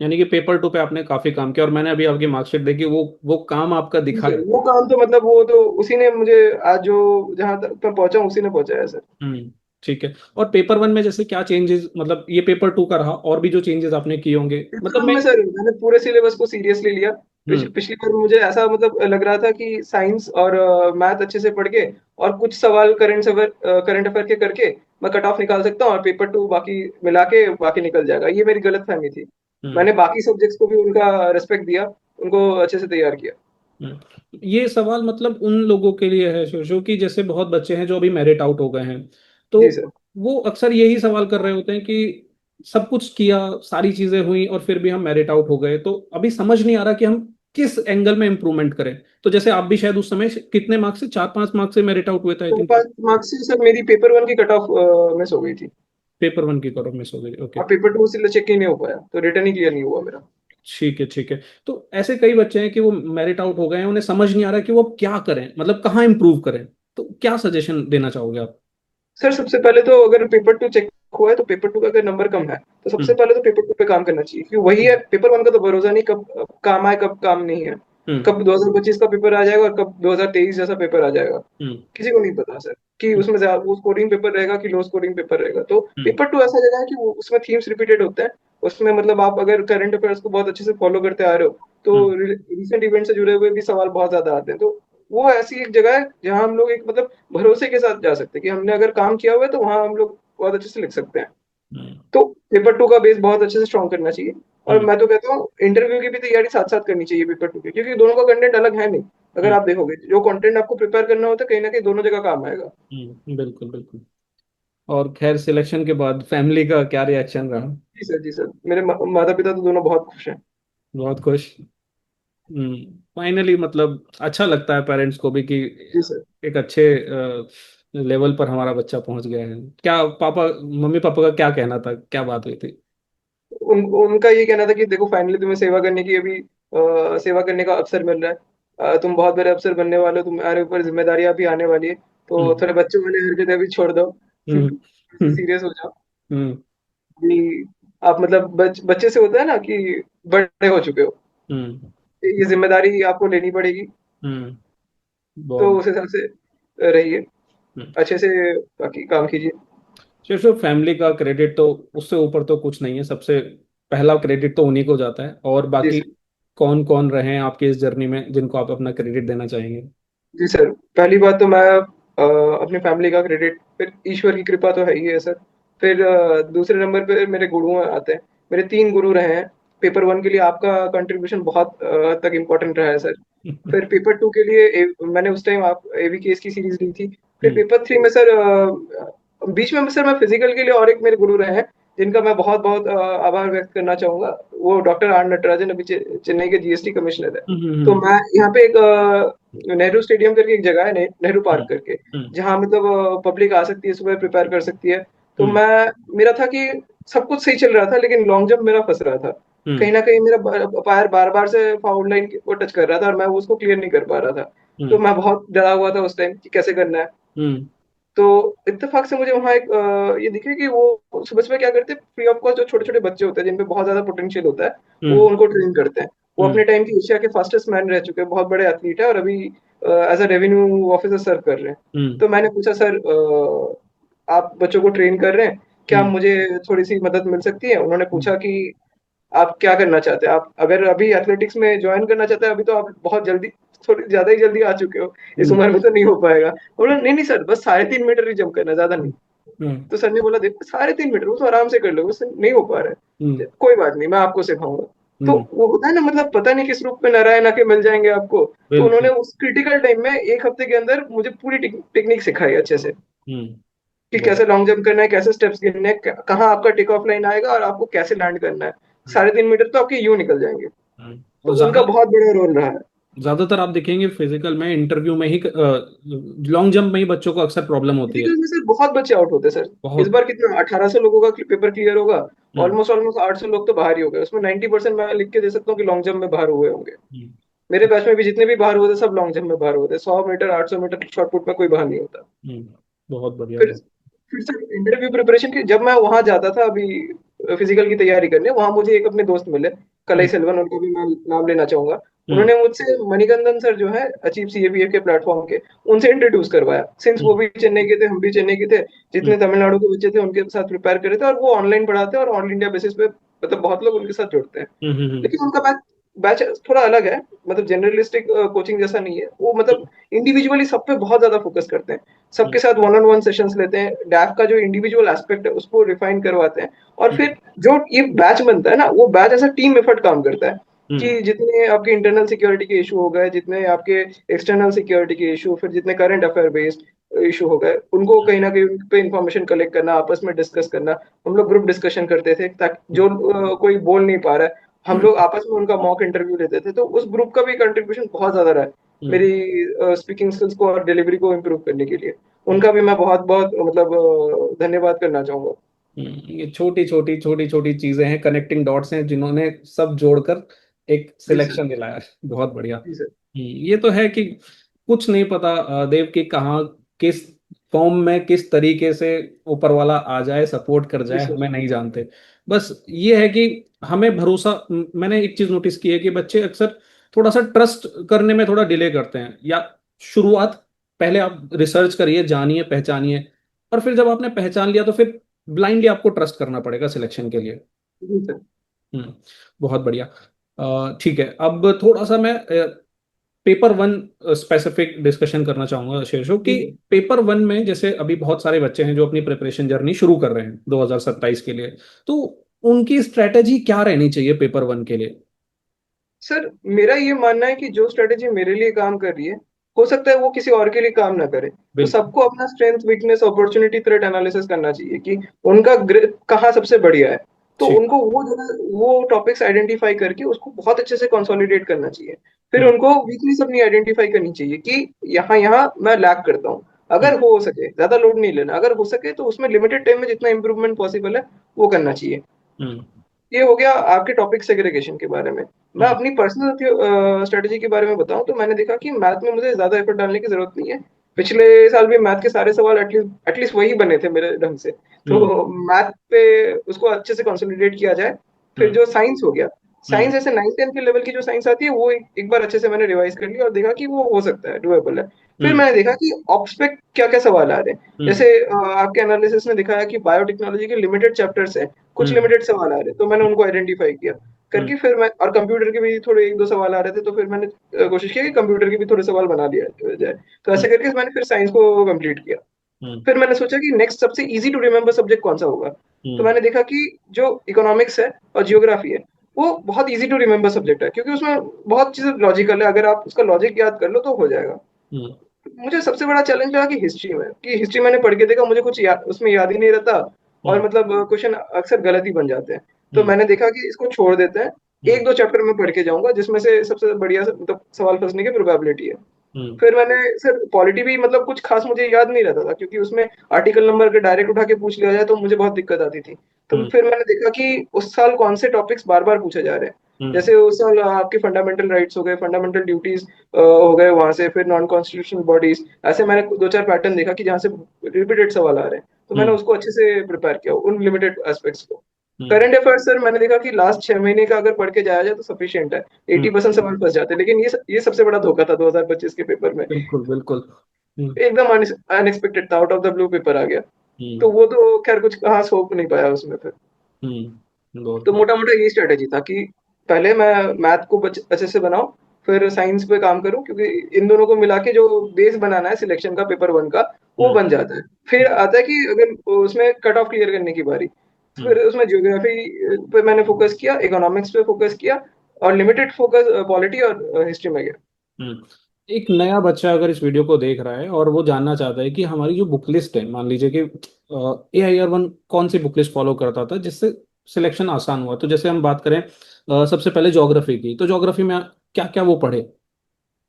यानी कि पेपर टू पे आपने काफी काम किया, और मैंने अभी आपकी मार्कशीट देखी, वो काम आपका जी दिखा सर, है। वो काम तो मतलब वो तो उसी ने मुझे आज जो जहां तक मैं पहुंचा हूं, उसी ने पहुंचाया सर। ठीक है। और पेपर वन में जैसे क्या चेंजेस, मतलब ये पेपर टू का रहा, और भी जो चेंजेस आपने किए होंगे, पेपर मतलब वन मैं। में सर मैंने पूरे सिलेबस को सीरियसली लिया। हम्म। पिछली बार मुझे ऐसा मतलब लग रहा था कि साइंस और मैथ अच्छे से पढ़ के और कुछ सवाल करंट अफेयर के करके मैं कट ऑफ निकाल सकता हूँ, और पेपर टू बाकी मिला के बाकी निकल जाएगा। ये मेरी गलत फहमी थी। हम्म। मैंने बाकी सब्जेक्ट्स को भी उनका रिस्पेक्ट दिया, उनको अच्छे से तैयार किया। ये सवाल मतलब उन लोगों के लिए है जो कि जैसे बहुत बच्चे हैं जो अभी मेरिट आउट हो गए हैं, तो जी सर। वो अक्सर यही सवाल कर रहे होते हैं कि सब कुछ किया, सारी चीजें हुई, और फिर भी हम मेरिट आउट हो गए, तो अभी समझ नहीं आ रहा कि हम किस एंगल में इंप्रूवमेंट करें। तो जैसे आप भी शायद उस समय कितने मार्क्स से, 4-5 मार्क्स से मेरिट आउट हुए थे, आई तो थिंक। 5 मार्क्स से सर मेरी पेपर वन की कट ऑफ मिस हो गई थी। पेपर वन की कट ऑफ मिस हो गई, ओके। और पेपर टू से चेक ही नहीं हो पाया, तो रिटर्न ही क्लियर नहीं हुआ मेरा। ठीक है, ठीक है। तो ऐसे कई बच्चे हैं कि वो मेरिट आउट हो गए हैं, उन्हें समझ नहीं आ रहा कि वो अब क्या करें, मतलब कहाँ इंप्रूव करें। तो क्या सजेशन देना चाहोगे आप? सर सबसे पहले तो अगर पेपर टू चेक हुआ है, तो पेपर टू का अगर नंबर कम है, तो सबसे हम्म। पहले तो पेपर टू पे काम करना चाहिए, क्योंकि वही है। पेपर वन का तो भरोसा नहीं, कब काम आए कब काम नहीं है। हम्म। कब 2025 का पेपर आ जाएगा और कब 2023 जैसा पेपर आ जाएगा, हम्म। किसी को नहीं पता सर। कि हम्म। उसमें ज्यादा वो स्कोरिंग पेपर रहेगा कि लो स्कोरिंग पेपर रहेगा। तो हम्म। पेपर टू ऐसा जगह है कि वो उसमें थीम्स रिपीटेड होते हैं। उसमें मतलब आप अगर करंट अफेयर्स को बहुत अच्छे से फॉलो करते आ रहे हो, तो हम्म। रिसेंट इवेंट से जुड़े हुए भी सवाल बहुत ज्यादा आते हैं। तो वो ऐसी एक जगह है जहां हम लोग एक मतलब भरोसे के साथ जा सकते हैं कि हमने अगर काम किया हुआ है, तो वहां हम लोग बहुत अच्छे से लिख सकते हैं। हम्म। तो पेपर टू का बेस बहुत अच्छे से स्ट्रॉन्ग करना चाहिए। और हम्म। मैं तो कहता हूँ इंटरव्यू की भी तैयारी साथ साथ करनी चाहिए पेपर टू की, क्योंकि दोनों का कंटेंट अलग है नहीं। अगर हम्म। आप देखोगे जो कंटेंट आपको प्रिपेयर करना होता है, कहीं ना कहीं दोनों जगह काम आएगा। बिल्कुल, बिल्कुल। और खैर, सिलेक्शन के बाद फैमिली का क्या रिएक्शन रहा? जी सर, जी सर, मेरे माता पिता तो दोनों बहुत खुश हैं। बहुत खुश। फाइनली मतलब अच्छा लगता है पेरेंट्स को भी कि जी सर। एक अच्छे लेवल पर हमारा बच्चा पहुंच गया है। क्या पापा, मम्मी पापा का क्या कहना था, क्या बात हुई थी? उनका ये कहना था कि देखो फाइनली तुम्हें सेवा करने की अभी सेवा करने का अवसर मिल रहा है। तुम बहुत बड़े अफसर बनने वाले हो, तुम्हारे ऊपर जिम्मेदारियां भी आने वाली है। तो हम्म। थोड़े बच्चों वाली हरकतें अभी छोड़ दो, हम्म। हम्म। सीरियस हो जाओ। हम्म। कि आप मतलब बच्चे से होता है ना कि बड़े हो चुके हो, हम्म। ये जिम्मेदारी आपको लेनी पड़ेगी। हम्म। तो बहुत। उस हिसाब से रहिए, हम्म। अच्छे से बाकी काम कीजिए। सिर्फ फैमिली का क्रेडिट तो, उससे ऊपर तो कुछ नहीं है। सबसे पहला क्रेडिट तो उन्हीं को जाता है, और जी बाकी सर। कौन कौन रहे हैं आपके इस जर्नी में जिनको आप अपना क्रेडिट देना चाहेंगे? जी सर, पहली बात तो मैं अपनी फैमिली का क्रेडिट, फिर ईश्वर की कृपा तो है ही है सर। फिर दूसरे नंबर पे मेरे गुरु आते हैं। मेरे 3 गुरु रहे हैं। पेपर वन के लिए आपका कंट्रीब्यूशन बहुत तक इम्पोर्टेंट रहा है सर। फिर पेपर टू के लिए मैंने उस टाइम आप एवीकेएस की सीरीज ली थी। फिर हम्म। पेपर थ्री में सर बीच में सर मैं फिजिकल के लिए और एक मेरे गुरु रहे हैं, जिनका मैं बहुत बहुत आभार व्यक्त करना चाहूंगा। वो डॉक्टर आर नटराजन, अभी चेन्नई के जीएसटी कमिश्नर है। तो हम्म। मैं यहाँ पे एक नेहरू स्टेडियम करके एक जगह है, नेहरू पार्क हम्म। करके, हम्म। जहाँ मतलब पब्लिक आ सकती है, सुबह प्रिपेयर कर सकती है। तो हम्म। मैं, मेरा था कि सब कुछ सही चल रहा था, लेकिन लॉन्ग जंप मेरा फंस रहा था। हम्म। कहीं ना कहीं मेरा पैर बार बार से फाउल लाइन को टच कर रहा था और मैं उसको क्लियर नहीं कर पा रहा था। तो हम्म। मैं बहुत डरा हुआ था उस टाइम कि कैसे करना है। हम्म। तो इत्तेफाक से मुझे वहाँ एक ये दिखे कि वो सुबह सुबह क्या करते हैं, फ्री ऑफ कॉस्ट जो छोटे छोटे बच्चे होते हैं जिनपे बहुत ज्यादा पोटेंशियल होता है, वो हम्म। उनको ट्रेन करते हैं। वो हम्म। अपने टाइम की एशिया के फास्टेस्ट मैन रह चुके हैं, बहुत बड़े एथलीट है, और अभी एज अ रेवेन्यू ऑफिसर सर्व कर रहे हैं। हम्म। तो मैंने पूछा, सर आप बच्चों को ट्रेन कर रहे हैं, क्या हम्म। मुझे थोड़ी सी मदद मिल सकती है? उन्होंने हम्म। पूछा कि आप क्या करना चाहते हैं, आप अगर अभी एथलेटिक्स में ज्वाइन करना चाहते हैं, अभी तो आप बहुत जल्दी, थोड़ी ज्यादा ही जल्दी आ चुके हो, इस हम्म। उम्र में तो नहीं हो पाएगा। बोला नहीं नहीं सर, बस 3.5 मीटर ही जंप करना, ज्यादा नहीं। हम्म। तो सर ने बोला, देखो 3.5 मीटर वो तो आराम से कर लोगे, उससे नहीं हो पा रहा है, हम्म। कोई बात नहीं, मैं आपको सिखाऊंगा। तो हम्म। वो होता है ना, मतलब पता नहीं किस रूप में नारायण आके मिल जाएंगे आपको। तो उन्होंने बिल्कुल। उस क्रिटिकल टाइम में एक हफ्ते के अंदर मुझे पूरी टेक्निक सिखाई अच्छे से, कि बहुत। कैसे लॉन्ग जंप करना है, कैसे स्टेप्स गिनने हैं, कहाँ आपका टेक ऑफ लाइन आएगा और आपको कैसे लैंड करना है। 3.5 मीटर तो आपके यूं निकल जाएंगे। तो और उनका ज्यादा बहुत बड़ा रोल रहा है। ज्यादातर आप देखेंगे फिजिकल में, इंटरव्यू में ही, लॉन्ग जंप में ही बच्चों को अक्सर प्रॉब्लम होती है। फिजिकल में सर बहुत बच्चे आउट होते हैं सर। इस बहुत। बार कितना 1800 लोगों का पेपर क्लियर होगा, हम्म। ऑलमोस्ट ऑलमोस्ट 800 लोग तो बाहर ही हो गए, उसमें 90% मैं लिख के दे सकता हूँ कि लॉन्ग जंप में बाहर हुए होंगे। हम्म। मेरे बैच में भी जितने भी बाहर हुए थे, सब लॉन्ग जंप में बाहर हुए थे। 100 मीटर, 800 मीटर शॉर्ट पुट में कोई बाहर नहीं होता। हम्म। बहुत बढ़िया, फिर बहुत। फिर से इंटरव्यू प्रिपरेशन की, जब मैं वहां जाता था अभी फिजिकल की तैयारी करने, वहां मुझे एक अपने दोस्त मिले, कलई हम्म। सेल्वन, उनका भी मैं नाम लेना चाहूंगा। हम्म। उन्होंने मुझसे मणिकंदन सर जो है अचीव सीएबीएफ के प्लेटफॉर्म के, उनसे इंट्रोड्यूस करवाया। सिंस वो हम्म। भी चेन्नई के थे, हम भी चेन्नई के थे, हम्म। जितने तमिलनाडु के बच्चे थे उनके साथ प्रिपेयर करे थे, और वो ऑनलाइन पढ़ाते हैं और ऑल इंडिया बेसिस पे मतलब बहुत लोग उनके साथ जुड़ते हैं। हम्म। हम्म। लेकिन उनका बैच बैच थोड़ा अलग है, मतलब जनरलिस्टिक कोचिंग जैसा नहीं है वो, मतलब इंडिविजुअली सब पे बहुत ज्यादा फोकस करते हैं। सबके हम्म। साथ वन ऑन वन सेशंस लेते हैं, डैफ का जो इंडिविजुअल एस्पेक्ट है उसको रिफाइन करवाते हैं। और हम्म। फिर जो ये बैच बनता है ना, वो बैच ऐसा टीम एफर्ट काम करता है, हम्म। कि जितने आपके इंटरनल सिक्योरिटी के इशू हो गए, जितने आपके एक्सटर्नल सिक्योरिटी के इशू, फिर जितने करंट अफेयर बेस्ड इशू हो गए, उनको कहीं ना कहीं उन पे इंफॉर्मेशन कलेक्ट करना, आपस में डिस्कस करना। हम लोग ग्रुप डिस्कशन करते थे, ताकि जो कोई बोल नहीं पा रहा है, हम लोग आपस में उनका मॉक इंटरव्यू लेते थे। तो उस ग्रुप का भी कंट्रीब्यूशन बहुत ज्यादा रहा है हम्म। मेरी स्पीकिंग स्किल्स को और डिलीवरी को इम्प्रूव करने के लिए। हम्म। उनका भी मैं बहुत बहुत मतलब धन्यवाद करना चाहूंगा। ये छोटी छोटी चीजें हैं, कनेक्टिंग डॉट्स हैं, जिन्होंने सब जोड़कर एक जी सर। सिलेक्शन दिलाया। बहुत बढ़िया। जी सर। ये तो है कि कुछ नहीं पता देव कि कहाँ, किस फॉर्म में, किस तरीके से ऊपर वाला आ जाए, सपोर्ट कर जी जाए, सर। हमें नहीं जानते। बस ये है कि हमें भरोसा, मैंने एक चीज नोटिस की है कि बच्चे अक्सर थोड़ा सा ट्रस्ट करने में थोड़ा डिले करते हैं, या शुरुआत, पहले आप रिसर्च करिए, जानिए, पहचानिए, और फिर जब आपने पहचान लिया तो फिर ब्लाइंडली आपको ट्रस्ट करना पड़ेगा सिलेक्शन के लिए। जी सर। हम्म। बहुत बढ़िया। ठीक है, अब थोड़ा सा मैं पेपर वन स्पेसिफिक डिस्कशन करना चाहूंगा शेषो, जी कि सर। पेपर वन में जैसे अभी बहुत सारे बच्चे हैं जो अपनी प्रिपरेशन जर्नी शुरू कर रहे हैं 2027 के लिए, तो उनकी स्ट्रेटेजी क्या रहनी चाहिए पेपर वन के लिए? सर मेरा ये मानना है कि जो स्ट्रेटेजी मेरे लिए काम कर रही है, हो सकता है वो किसी और के लिए काम ना करे। तो बिल्कुल। सबको अपना strength, weakness, opportunity, threat analysis करना चाहिए कि उनका कहाँ सबसे बढ़िया है। तो ठीक। उनको वो टॉपिक्स आइडेंटिफाई करके उसको बहुत अच्छे से कंसोलिडेट करना चाहिए। फिर हम्म। उनको वीकनेस अपनी आइडेंटिफाई करनी चाहिए कि यहाँ यहाँ मैं लैक करता हूँ। हम्म। अगर हो सके ज्यादा लोड नहीं लेना, अगर हो सके तो उसमें लिमिटेड टाइम में जितना इंप्रूवमेंट पॉसिबल है वो करना चाहिए। हम्म। ये हो गया आपके टॉपिक सेग्रीगेशन के बारे में। मैं हम्म। अपनी पर्सनल स्ट्रेटेजी के बारे में बताऊं तो मैंने देखा कि मैथ में मुझे ज्यादा एफर्ट डालने की जरूरत नहीं है। पिछले साल भी मैथ के सारे सवाल एटलीस्ट वही बने थे मेरे ढंग से। हम्म। तो मैथ पे उसको अच्छे से कंसोलिडेट किया जाए। फिर हम्म। जो साइंस हो गया, हम्म। साइंस ऐसे 9-10 के लेवल की जो साइंस आती है, वो एक बार अच्छे से मैंने रिवाइज कर लिया और देखा कि वो हो सकता है, डुएबल है। फिर हम्म। मैंने देखा कि ऑप्स पे क्या क्या सवाल आ रहे हैं। हम्म। जैसे आपके एनालिसिस ने दिखाया कि बायोटेक्नोलॉजी के लिमिटेड चैप्टर्स है, कुछ हम्म। लिमिटेड सवाल आ रहे हैं, तो मैंने उनको आइडेंटिफाई किया हम्म। करके, फिर मैं, और कंप्यूटर के भी थोड़े एक दो सवाल आ रहे थे, तो फिर मैंने कोशिश की कि कंप्यूटर के भी थोड़े सवाल बना दिया जाए। तो ऐसे करके मैंने फिर साइंस को कंप्लीट किया। हम्म। फिर मैंने सोचा कि नेक्स्ट सबसे इजी टू रिमेम्बर सब्जेक्ट कौन सा होगा। तो हम्म। मैंने देखा कि जो इकोनॉमिक्स है और जियोग्राफी है, वो बहुत इजी टू रिमेम्बर सब्जेक्ट है, क्योंकि उसमें बहुत चीजें लॉजिकल है, अगर आप उसका लॉजिक याद कर लो तो हो जाएगा। हम्म। मुझे सबसे बड़ा चैलेंज लगा कि हिस्ट्री में, कि हिस्ट्री मैंने पढ़ के देखा, मुझे कुछ उसमें याद ही नहीं रहता। और हम्म। मतलब क्वेश्चन अक्सर गलत ही बन जाते हैं। तो हम्म। मैंने देखा कि इसको छोड़ देते हैं, हम्म। एक दो चैप्टर में पढ़ के जाऊंगा जिसमें से सबसे बढ़िया मतलब सवाल फंसने की प्रोबेबिलिटी है। हम्म। फिर मैंने सर पॉलिटी भी मतलब कुछ खास मुझे याद नहीं रहता था, क्योंकि उसमें आर्टिकल नंबर के डायरेक्ट उठा के पूछ लिया जाए तो मुझे बहुत दिक्कत आती थी। तो हम्म। फिर मैंने देखा कि उस साल कौन से टॉपिक्स बार बार पूछे जा रहे हैं। हम्म। जैसे उस साल आपके फंडामेंटल राइट्स हो गए, फंडामेंटल ड्यूटीज हो गए, वहां से फिर नॉन कॉन्स्टिट्यूशनल बॉडीज। ऐसे मैंने दो चार पैटर्न देखा कि जहाँ से रिपीटेड सवाल आ रहे हैं, तो मैंने हम्म। उसको अच्छे से प्रिपेयर किया उन लिमिटेड एस्पेक्ट्स को। हम्म। करंट अफेयर्स सर मैंने देखा कि लास्ट 6 महीने का अगर पढ़ के जाया जाए तो सफिशियंट है। हम्म। 80% सवाल फंस जाते हैं, लेकिन ये सबसे बड़ा धोखा था 2025 के पेपर में। बिल्कुल बिल्कुल। हम्म। एकदम अनएक्सपेक्टेड था, out of the blue paper आ गया। हम्म। तो वो तो खैर कुछ खास हो नहीं पाया उसमें फिर। बहुत तो बहुत। मोटा मोटा यही स्ट्रेटेजी था कि पहले मैं मैथ को अच्छे से बनाऊं, फिर साइंस पे काम करूं, क्योंकि इन दोनों को मिला के जो बेस बनाना है सिलेक्शन का पेपर वन का, वो हम्म। बन जाता है। फिर आता है कि अगर उसमें कट ऑफ क्लियर करने की बारी, फिर हम्म। उसमें ज्योग्राफी पे मैंने फोकस किया, इकोनॉमिक्स पे फोकस किया, और लिमिटेड फोकस पॉलिटी और हिस्ट्री में गया। हम्म। एक नया बच्चा अगर इस वीडियो को देख रहा है और वो जानना चाहता है कि हमारी जो बुक लिस्ट है, मान लीजिए कि AIR 1 कौन सी बुक लिस्ट फॉलो करता था जिससे सिलेक्शन आसान हुआ, तो जैसे हम बात करें सबसे पहले ज्योग्राफी की, तो ज्योग्राफी में क्या क्या वो पढ़े?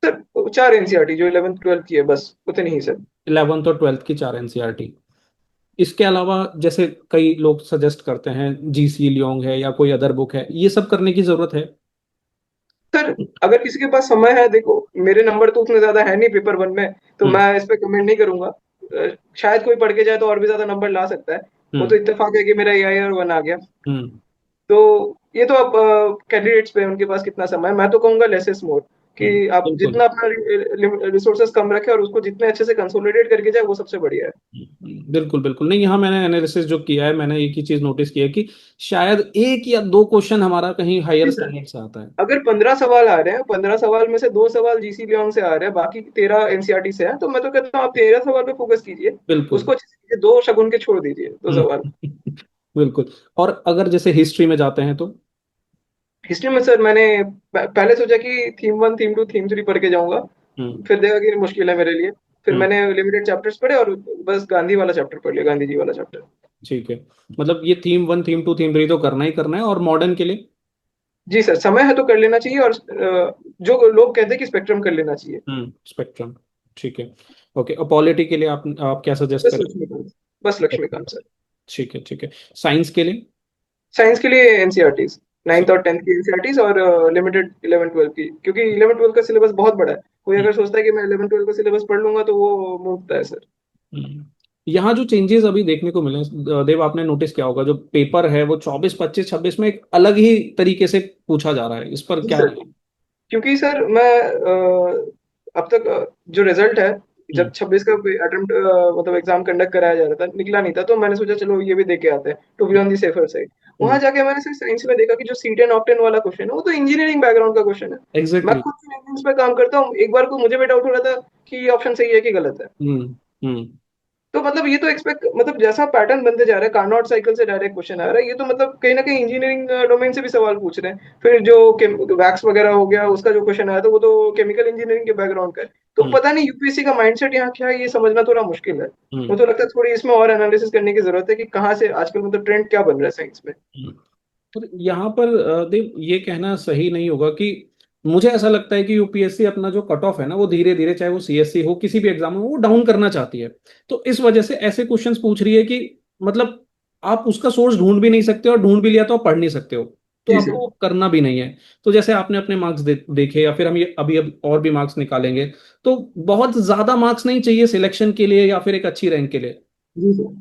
सर चार एनसीईआरटी जो 11th 12th की है, बस उतनी ही सर। 11th और 12th की 4 NCERT। इसके अलावा जैसे कई लोग सजेस्ट करते हैं GC लियोंग है या कोई अदर बुक है, ये सब करने की जरूरत है? सर अगर किसी के पास समय है, देखो मेरे नंबर तो उतने ज्यादा है नहीं पेपर वन में, तो हम्म। मैं इस पे कमेंट नहीं करूंगा। शायद कोई पढ़ के जाए तो और भी ज्यादा नंबर ला सकता है। वो तो हम्म। इत्तेफाक है कि मेरा AIR 1 आ गया। हम्म। तो ये तो अब कैंडिडेट्स पे है, उनके पास कितना समय है। मैं तो कहूंगा लेस इज मोर, कि आप बिल्कुल। जितना अपना रिसोर्सेस कम रखें और उसको जितने अच्छे से कंसोलिडेट करके जाए, वो सबसे बढ़िया है। बिल्कुल बिल्कुल। नहीं, यहाँ मैंने एनालिसिस जो किया है, मैंने एक ही चीज नोटिस किया है कि शायद एक या दो क्वेश्चन हमारा कहीं हायर जी सर। स्टैंडर्ड से आता है। अगर 15 सवाल आ रहे हैं, 15 सवाल में से 2 सवाल जीसी लियोंग से आ रहे हैं, बाकी 13 एनसीईआरटी से हैं, तो मैं तो कहता हूँ आप 13 सवाल पे फोकस कीजिए। बिल्कुल। उसको अच्छे से कीजिए, दो शगुन के छोड़ दीजिए, दो सवाल। हम्म। बिल्कुल। और अगर जैसे हिस्ट्री में जाते हैं तो? हिस्ट्री में सर मैंने पहले सोचा कि theme one, theme two, theme three पढ़ के जाऊंगा। हम्म। फिर देखा कि मुश्किल है मेरे लिए। फिर हम्म। मैंने लिमिटेड चैप्टर्स पढ़े और बस गांधी वाला चैप्टर पढ़ लिया, गांधी जी वाला चैप्टर। ठीक है। मतलब ये थीम 1 थीम 2 थीम 3 तो करना ही करना है, और मॉडर्न के लिए? जी सर, समय है तो कर लेना चाहिए, और जो लोग कहते हैं कि स्पेक्ट्रम कर लेना चाहिए। स्पेक्ट्रम। ठीक है। ओके, और पॉलिटी के लिए आप क्या सजेस्ट बस करें? लक्ष्मीकांत, बस लक्ष्मीकांत सर। ठीक है ठीक है। साइंस के लिए? साइंस के लिए एनसीईआरटीज, 9th और 10th की एनसीईआरटीज, और लिमिटेड 11 12 की, क्योंकि 11 12 का सिलेबस बहुत बड़ा है। कोई हम्म। अगर सोचता है कि मैं 11 12 का सिलेबस पढ़ लूंगा तो वो मूर्खता है सर। हम्म। यहाँ जो चेंजेस अभी देखने को मिले हैं, देव, आपने नोटिस किया होगा, जो पेपर है वो 24 25 26 में एक अलग ही तरीके से पूछा जा रहा है, इस पर जी क्या सर, है? क्योंकि सर मैं अब तक जो रिजल्ट है, हम्म। जब 26 का अटेम्प्ट मतलब एग्जाम कंडक्ट कराया जा रहा था, निकला नहीं था, तो मैंने सोचा चलो ये भी दे के आते हैं, to be on the safer side. वहां हम्म। जाके मैंने सर साइंस में देखा कि जो C10 ऑप्टेन वाला क्वेश्चन है, वो तो इंजीनियरिंग बैकग्राउंड का क्वेश्चन है। मैं एग्जैक्टली। खुद इंजीनियरिंग पे काम करता हूँ, एक बार को मुझे भी डाउट हो रहा था कि ये ऑप्शन सही है कि गलत है। हम्म। हम्म। तो मतलब ये तो एक्सपेक्ट मतलब जैसा पैटर्न बनते जा रहा है, कार्नोट साइकिल से डायरेक्ट क्वेश्चन आ रहा है, ये तो मतलब कहीं ना कहीं इंजीनियरिंग डोमेन से भी सवाल पूछ रहे हैं। फिर जो वैक्स वगैरह हो गया, उसका जो क्वेश्चन आया था, वो तो केमिकल इंजीनियरिंग के बैकग्राउंड का है। तो हम्म। पता नहीं यूपीएससी का माइंडसेट यहाँ क्या है, ये समझना थोड़ा मुश्किल है। हम्म। मुझे तो लगता है थोड़ी इसमें और एनालिसिस करने की जरूरत है कि कहाँ से आजकल मतलब ट्रेंड क्या बन रहा है साइंस में। हम्म। और यहाँ पर देव, ये कहना सही नहीं होगा कि मुझे ऐसा लगता है कि यूपीएससी अपना जो कट ऑफ है ना, वो धीरे धीरे, चाहे वो CSC हो, किसी भी एग्जाम हो, वो डाउन करना चाहती है। तो इस वजह से ऐसे क्वेश्चंस पूछ रही है कि मतलब आप उसका सोर्स ढूंढ भी नहीं सकते, और ढूंढ भी लिया तो आप पढ़ नहीं सकते हो, तो जी आपको सर। वो करना भी नहीं है। तो जैसे आपने अपने मार्क्स देखे, या फिर हम ये अभी अब और भी मार्क्स निकालेंगे, तो बहुत ज्यादा मार्क्स नहीं चाहिए सिलेक्शन के लिए या फिर एक अच्छी रैंक के लिए। जी सर।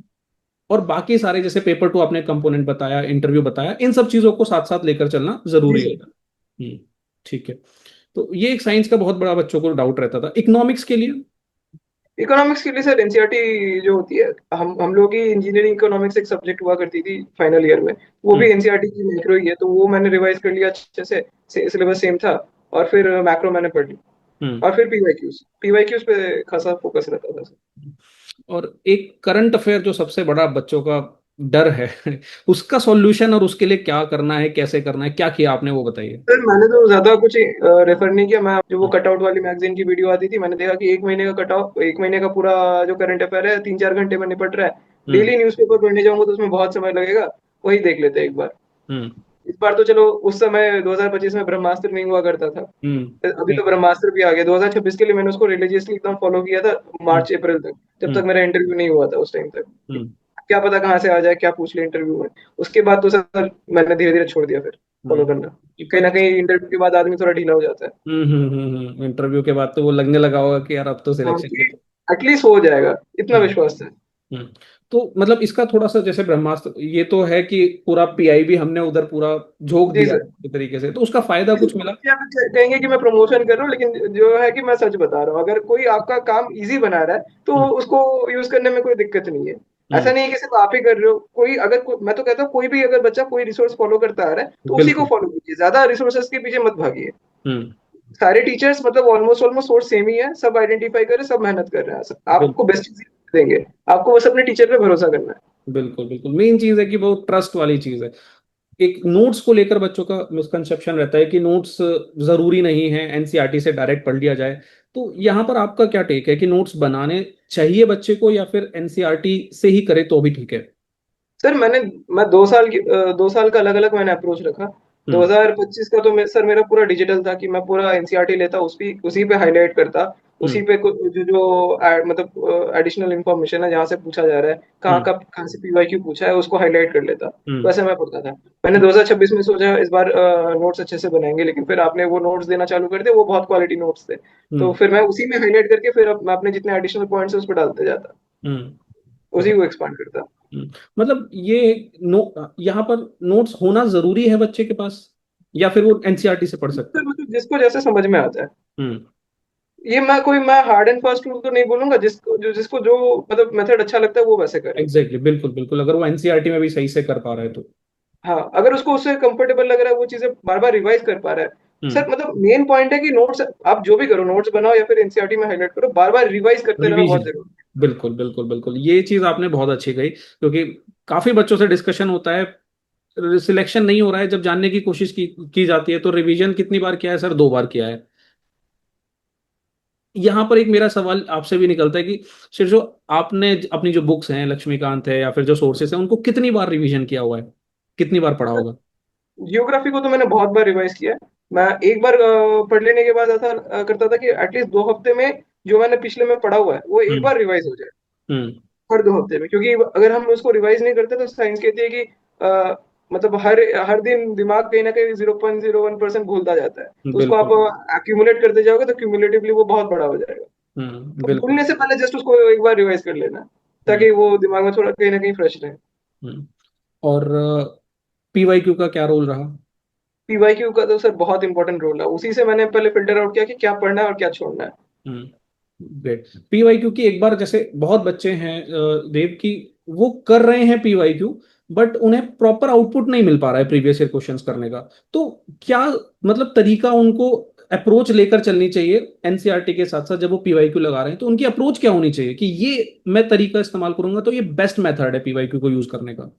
और बाकी सारे जैसे पेपर 2 आपने कंपोनेंट बताया, इंटरव्यू बताया, इन सब चीजों को साथ साथ लेकर चलना जी जरूरी है। सर। ठीक है। तो ये एक साइंस का बहुत बड़ा बच्चों को डाउट रहता था। इकोनॉमिक्स के लिए? इकोनॉमिक्स के लिए सर एनसीईआरटी जो होती है, हम लोग की इंजीनियरिंग इकोनॉमिक्स एक सब्जेक्ट हुआ करती थी फाइनल ईयर में, वो भी हम्म। एनसीईआरटी की मैक्रो ही है, तो वो मैंने रिवाइज कर लिया अच्छे से, सिलेबस सेम था। और फिर मैक्रो मैंने पढ़ ली। हम्म। और फिर पीवाईक्यूज, पीवाईक्यूज पे खासा फोकस रहता था सर। और एक करंट अफेयर जो सबसे बड़ा बच्चों का डर है, उसका सॉल्यूशन और उसके लिए क्या करना है, कैसे करना है, क्या किया आपने, वो बताइए। सर मैंने तो ज्यादा कुछ रेफर नहीं किया। मैं जो वो कटआउट वाली मैगजीन की वीडियो आती थी, मैंने देखा कि एक महीने का कटआउट, एक महीने का पूरा जो करंट अफेयर है 3 4 घंटे में निपट रहा है। हम्म। डेली न्यूज़पेपर पढ़ने जाऊंगा तो उसमें बहुत समय लगेगा, वही देख लेते हैं एक बार। हम्म। इस बार तो चलो, उस समय 2025 में ब्रह्मास्त्र नहीं हुआ करता था, अभी तो नहीं। ब्रह्मास्त्र भी आ गया। 2026 के लिए मैंने उसको रिलीजियसली एकदम फॉलो किया था, हम्म। मार्च अप्रैल तक, जब तक हम्म। मेरा इंटरव्यू नहीं हुआ था उस टाइम तक। हम्म। क्या पता कहाँ से आ जाए, क्या पूछ ले इंटरव्यू में। उसके बाद तो सर मैंने धीरे धीरे छोड़ दिया फिर फॉलो हम्म। करना। कहीं ना कहीं इंटरव्यू के बाद आदमी थोड़ा ढीला हो जाता है। इंटरव्यू के बाद तो वो लगने लगा होगा कि यार अब तो हाँ सिलेक्शन कि की तो। एटलीस्ट हो जाएगा, इतना हम्म। विश्वास था। हम्म। तो मतलब इसका थोड़ा सा जैसे ब्रह्मास्त्र ये तो है कि पूरा पीआई भी हमने उधर पूरा झोंक जी दिया सर। एक तरीके से, तो उसका फायदा कुछ मिला? क्या कहेंगे कि मैं प्रमोशन कर रहा हूँ, लेकिन जो है कि मैं सच बता रहा हूँ, अगर कोई आपका काम इजी बना रहा है तो हम्म। उसको यूज करने में कोई दिक्कत नहीं है। हम्म। ऐसा नहीं है कि सिर्फ आप ही कर रहे हो, कोई अगर मैं तो कहता हूँ कोई भी अगर बच्चा कोई रिसोर्स फॉलो करता आ रहा है तो उसी को बिल्कुल। फॉलो कीजिए, ज्यादा रिसोर्सेज के पीछे मत भागिए। हम्म। सारे टीचर्स मतलब ऑलमोस्ट ऑलमोस्ट सोर्स सेम ही है, सब आइडेंटिफाई कर रहे हैं, सब मेहनत कर रहे हैं, आपको बिल्कुल। बेस्ट चीज देंगे। आपको बस अपने टीचर पे भरोसा करना है। बिल्कुल। बिल्कुल मेन चीज है कि वो ट्रस्ट वाली चीज है। एक नोट्स को लेकर बच्चों का मिसकंसेप्शन रहता है कि नोट्स जरूरी नहीं है एनसीईआरटी से डायरेक्ट पढ़ लिया जाए। तो यहाँ पर आपका क्या टेक है कि नोट्स बनाने चाहिए बच्चे को या फिर एनसीईआरटी से ही करे तो भी ठीक है? सर मैं 2 साल 2 साल का अलग अलग मैंने अप्रोच रखा। हम्म। 2025 का तो सर मेरा पूरा डिजिटल था कि मैं पूरा एनसीईआरटी लेता, उसी पे हाईलाइट करता, उसी हम्म। पे जो जो मतलब एडिशनल इन्फॉर्मेशन है जहाँ से पूछा जा रहा है, हम्म। कहाँ से पीवाईक्यू पूछा है उसको हाईलाइट कर लेता। हम्म। वैसे मैं पढ़ता था। मैंने 2026 में सोचा इस बार नोट्स अच्छे से बनाएंगे, लेकिन फिर आपने वो नोट्स देना चालू कर दिया, वो बहुत क्वालिटी नोट्स थे। तो हम्म। फिर मैं उसी में हाईलाइट करके फिर मैं अपने जितने एडिशनल पॉइंट्स है उस पर डालते जाता, हम्म। उसी बहुत। को एक्सपांड करता। मतलब ये यहाँ पर नोट्स होना जरूरी है बच्चे के पास या फिर वो एनसीईआरटी से पढ़ सकता सर है? मतलब जिसको जैसे समझ में आता है। हम्म। ये मैं हार्ड एंड फास्ट रूल तो नहीं बोलूंगा, जिसको जो मतलब मेथड अच्छा लगता है वो वैसे करे। एग्जैक्टली, बिल्कुल बिल्कुल, अगर वो एनसीईआरटी में भी सही से कर पा रहा है तो। हाँ, अगर उसको उससे कंफर्टेबल लग रहा है, वो चीजें बार बार रिवाइज कर पा रहा है। हम्म। सर मतलब मेन पॉइंट है कि नोट्स आप जो भी करो, नोट्स बनाओ या फिर एनसीईआरटी में हाईलाइट करो, बार बार रिवाइज करते रहना बहुत रिवीजन। जरूरी है। बिल्कुल बिल्कुल बिल्कुल, ये चीज आपने बहुत अच्छी कही क्योंकि काफी बच्चों से डिस्कशन होता है, सिलेक्शन नहीं हो रहा है, जब जानने की कोशिश की जाती है तो रिवीजन कितनी बार किया है सर? 2 बार किया है। यहाँ पर एक मेरा सवाल आपसे भी निकलता है कि सिर्फ जो आपने अपनी जो बुक्स हैं लक्ष्मीकांत है या फिर जो सोर्सेस हैं उनको कितनी बार रिवीजन किया हुआ है, कितनी बार पढ़ा होगा? जियोग्राफी को तो मैंने बहुत बार रिवाइज किया है। मैं एक बार पढ़ लेने के बाद ऐसा करता था कि एटलीस्ट 2 हफ्ते में जो मैंने पिछले में पढ़ा हुआ है वो एक हम्म। बार रिवाइज हो जाए, हम्म। हर 2 हफ्ते में। क्योंकि अगर हम उसको रिवाइज नहीं करते तो साइंस कहती है कि मतलब हर हर दिन दिमाग कहीं ना कहीं 0.01% भूलता जाता है। तो उसको बिल्कुल। आप एक्यूमुलेट करते जाओगे तो क्यूमुलेटिवली वो बहुत बड़ा हो जाएगा। तो बिल्कुल। भूलने से पहले जस्ट उसको एक बार रिवाइज कर लेना, हम्म। ताकि वो दिमाग में थोड़ा कहीं ना कहीं फ्रेश रहे। हम्म। और पीवाईक्यू का क्या रोल रहा? पीवाईक्यू का तो सर बहुत इंपॉर्टेंट रोल है, उसी से मैंने पहले फिल्टर आउट किया कि क्या पढ़ना है और क्या छोड़ना है। ग्रेट। पीवाईक्यू की एक बार जैसे बहुत बच्चे हैं देव की, वो कर रहे हैं पीवाईक्यू बट उन्हें प्रॉपर आउटपुट नहीं मिल पा रहा है प्रीवियस ईयर क्वेश्चंस करने का। तो क्या मतलब तरीका उनको अप्रोच लेकर चलनी चाहिए एनसीईआरटी के साथ साथ जब वो पीवाईक्यू लगा रहे हैं, तो उनकी अप्रोच क्या होनी चाहिए कि ये मैं तरीका इस्तेमाल करूंगा तो ये बेस्ट मेथड है पीवाईक्यू को यूज करने का?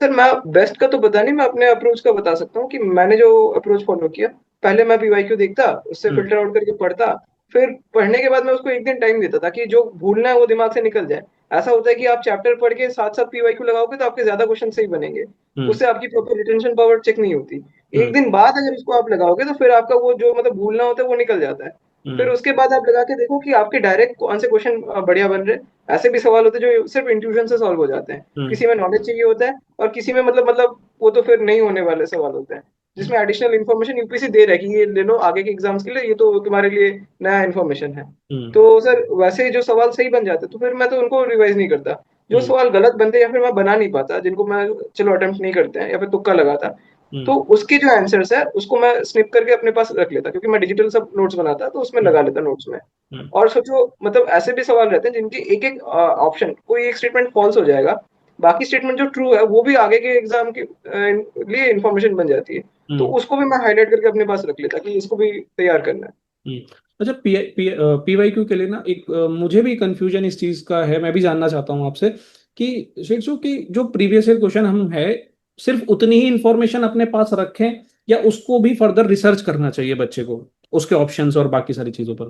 सर मैं बेस्ट का तो पता नहीं, मैं अपने अप्रोच का बता सकता हूँ कि मैंने जो अप्रोच फॉलो किया। पहले मैं पीवाईक्यू देखता, उससे हम्म। फिल्टर आउट करके पढ़ता, फिर पढ़ने के बाद मैं उसको एक दिन टाइम देता ताकि जो भूलना है वो दिमाग से निकल जाए। ऐसा होता है कि आप चैप्टर पढ़ के साथ साथ पीवाईक्यू लगाओगे तो आपके ज्यादा क्वेश्चन सही बनेंगे, हम्म। उससे आपकी प्रॉपर रिटेंशन पावर चेक नहीं होती। एक हम्म। दिन बाद अगर उसको आप लगाओगे तो फिर आपका वो जो मतलब भूलना होता है वो निकल जाता है। फिर हम्म। उसके बाद आप लगा के देखो कि आपके डायरेक्ट कौन से क्वेश्चन बढ़िया बन रहे हैं। ऐसे भी सवाल होते हैं जो सिर्फ इंट्यूशन से सॉल्व हो जाते हैं, हम्म। किसी में नॉलेज चाहिए होता है, और किसी में मतलब वो तो फिर नहीं होने वाले सवाल होते हैं, जिसमें एडिशनल इन्फॉर्मेशन यूपीएससी दे रहा है कि ये ले लो आगे के एग्जाम्स के लिए, ये तो तुम्हारे लिए नया इन्फॉर्मेशन है। हम्म। तो सर वैसे जो सवाल सही बन जाते तो फिर मैं तो उनको रिवाइज नहीं करता। जो हम्म। सवाल गलत बनते या फिर मैं बना नहीं पाता, जिनको मैं चलो अटेम्प्ट नहीं करते हैं या फिर तुक्का लगाता, हम्म। तो उसके जो आंसर्स है उसको मैं स्निप करके अपने पास रख लेता, क्योंकि मैं डिजिटल सब नोट्स बनाता तो उसमें हम्म। लगा लेता नोट्स में। हम्म। और सोचो मतलब ऐसे भी सवाल रहते हैं जिनकी एक एक ऑप्शन, कोई एक स्टेटमेंट फॉल्स हो जाएगा, बाकी स्टेटमेंट जो ट्रू है वो भी आगे के एग्जाम के लिए इंफॉर्मेशन बन जाती है। तो हम्म। उसको भी मैं हाईलाइट करके अपने पास रख लेता कि इसको भी तैयार करना है। हम्म। अच्छा, पीवाईक्यू के लिए ना एक मुझे भी कंफ्यूजन इस चीज का है, मैं भी जानना चाहता हूँ आपसे कि शिक्षु की जो प्रीवियस ईयर क्वेश्चन हम है सिर्फ उतनी ही इंफॉर्मेशन अपने पास रखें या उसको भी फर्दर रिसर्च करना चाहिए बच्चे को उसके ऑप्शंस और बाकी सारी चीजों पर?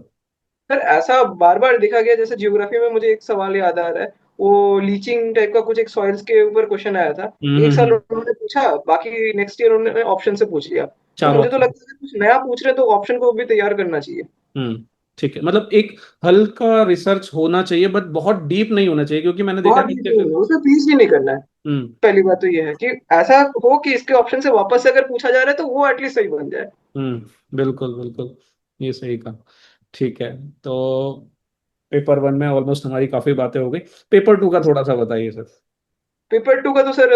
सर ऐसा बार बार देखा गया, जैसे जियोग्राफी में मुझे एक सवाल याद आ रहा है, वो लीचिंग टाइप का कुछ एक सॉइल्स के ऊपर क्वेश्चन आया था। एक साल हम्म। उन्होंने पूछा, बाकी नेक्स्ट ईयर उन्होंने ऑप्शन से पूछ लिया। तो चार मुझे तो ऑप्शन। लगता है कि कुछ नया पूछ रहे हैं तो ऑप्शन को भी तैयार करना चाहिए। ठीक है, मतलब एक हल्का रिसर्च होना चाहिए बट बहुत डीप नहीं होना चाहिए, क्योंकि मैंने देखा बहुत है डीप बच्चे नहीं फिर। है, उसमें पीएचडी नहीं करना है। हम्म। पहली बात तो ये है कि ऐसा हो कि इसके ऑप्शन से वापस से अगर पूछा जा रहा है तो वो एटलीस्ट सही बन जाए। बिल्कुल बिल्कुल, ये सही कहा। ठीक है, तो पेपर वन में ऑलमोस्ट हमारी काफी बातें हो गई। पेपर टू का थोड़ा सा बताइए सर। पेपर टू का तो सर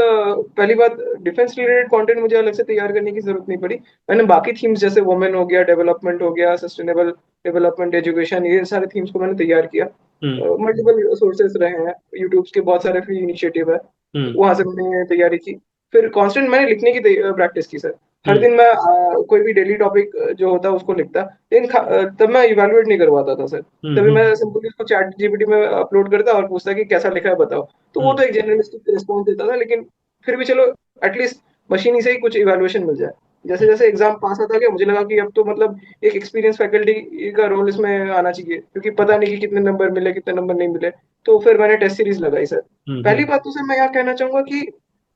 पहली बात, डिफेंस रिलेटेड कंटेंट मुझे अलग से तैयार करने की जरूरत नहीं पड़ी। मैंने बाकी थीम्स जैसे वुमेन हो गया, डेवलपमेंट हो गया, सस्टेनेबल डेवलपमेंट, एजुकेशन, ये सारे थीम्स को मैंने तैयार किया। हम्म। मल्टीपल सोर्सेस रहे हैं, यूट्यूब के बहुत सारे फ्री इनिशिएटिव है, हम्म। वहां से मैंने तैयारी की। फिर कांस्टेंट मैंने लिखने की प्रैक्टिस की सर। हर हम्म। दिन मैं कोई भी डेली टॉपिक जो होता है उसको लिखता, लेकिन तब मैं इवैल्यूएट नहीं करवाता था सर। तभी हम्म। मैं सिंपली उसको चैट जीपीटी में अपलोड करता और पूछता कि कैसा लिखा है बताओ। तो वो हम्म। तो एक जर्नलिस्टिक रिस्पॉन्स देता था, लेकिन फिर भी चलो एटलीस्ट मशीनी से ही कुछ इवैल्यूएशन मिल जाए। जैसे जैसे एग्जाम पास आता गया मुझे लगा कि अब तो मतलब एक एक्सपीरियंस फैकल्टी का रोल इसमें आना चाहिए, क्योंकि पता नहीं कि कितने नंबर मिले कितने नंबर नहीं मिले। तो फिर मैंने टेस्ट सीरीज लगाई सर। हम्म। पहली बात तो सर मैं यहाँ कहना चाहूंगा कि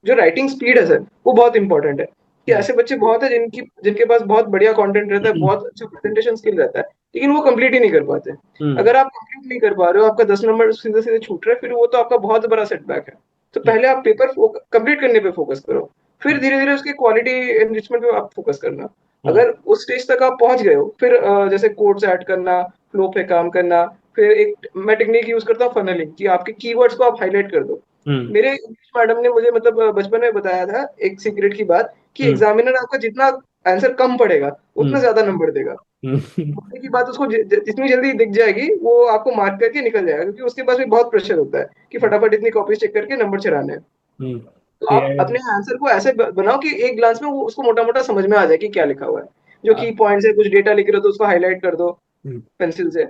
जो राइटिंग स्पीड है सर वो बहुत इंपॉर्टेंट है। कि हम्म। ऐसे बच्चे बहुत है जिनकी जिनके पास बहुत बढ़िया कंटेंट रहता है, बहुत अच्छा प्रेजेंटेशन स्किल रहता है, लेकिन वो कंप्लीट ही नहीं कर पाते। हम्म। अगर आप कंप्लीट नहीं कर पा रहे हो, आपका 10 नंबर सीधे सीधे छूट रहे हैं, फिर वो तो आपका बहुत बड़ा सेटबैक है। तो पहले आप पेपर कंप्लीट करने पे फोकस करो, फिर धीरे धीरे उसकी क्वालिटी एनरिचमेंट पे आप फोकस करना। हम्म। अगर उस स्टेज तक आप पहुंच गए हो, फिर जैसे कोड्स ऐड करना, फ्लो पे काम करना, फिर एक मैं टेक्निक यूज करता हूँ फनलिंग, कि आपके कीवर्ड्स को आप हाईलाइट कर दो। हम्म। मेरे इंग्लिश मैडम ने मुझे मतलब बचपन में बताया था एक सीक्रेट की बात, कि हम्म। एग्जामिनर आपका जितना आंसर कम पड़ेगा उतना हम्म। ज्यादा नंबर देगा। हम्म। पढ़ने की बात उसको जितनी जल्दी दिख जाएगी वो आपको मार्क करके निकल जाएगा, क्योंकि उसके पास भी बहुत प्रेशर होता है कि फटाफट इतनी कॉपी चेक करके नंबर चढ़ाने हैं। हम्म। तो आप एआई। अपने आंसर को ऐसे बनाओ कि एक ग्लांस में वो उसको मोटा मोटा समझ में आ जाए कि क्या लिखा हुआ है। जो की पॉइंट्स है, कुछ डेटा लिख रहे हो तो उसको हाईलाइट कर दो पेंसिल से।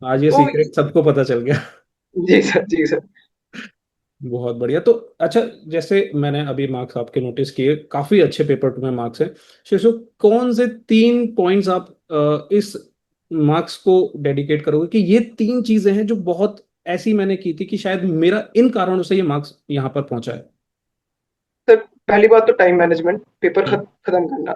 आज ये तो सीक्रेट सबको पता चल गया। जी सर, जी सर। बहुत बढ़िया। तो अच्छा, जैसे मैंने अभी मार्क्स आपके नोटिस किए, काफी अच्छे पेपर टू में मार्क्स हैं। शिशु, कौन से तीन पॉइंट्स आप इस मार्क्स को डेडिकेट करोगे कि ये तीन चीजें हैं जो बहुत ऐसी मैंने की थी कि शायद मेरा इन कारणों से ये मार्क्स यहाँ पर पहुंचा है? सर पहली बात तो टाइम मैनेजमेंट, पेपर हम्म। खत्म करना।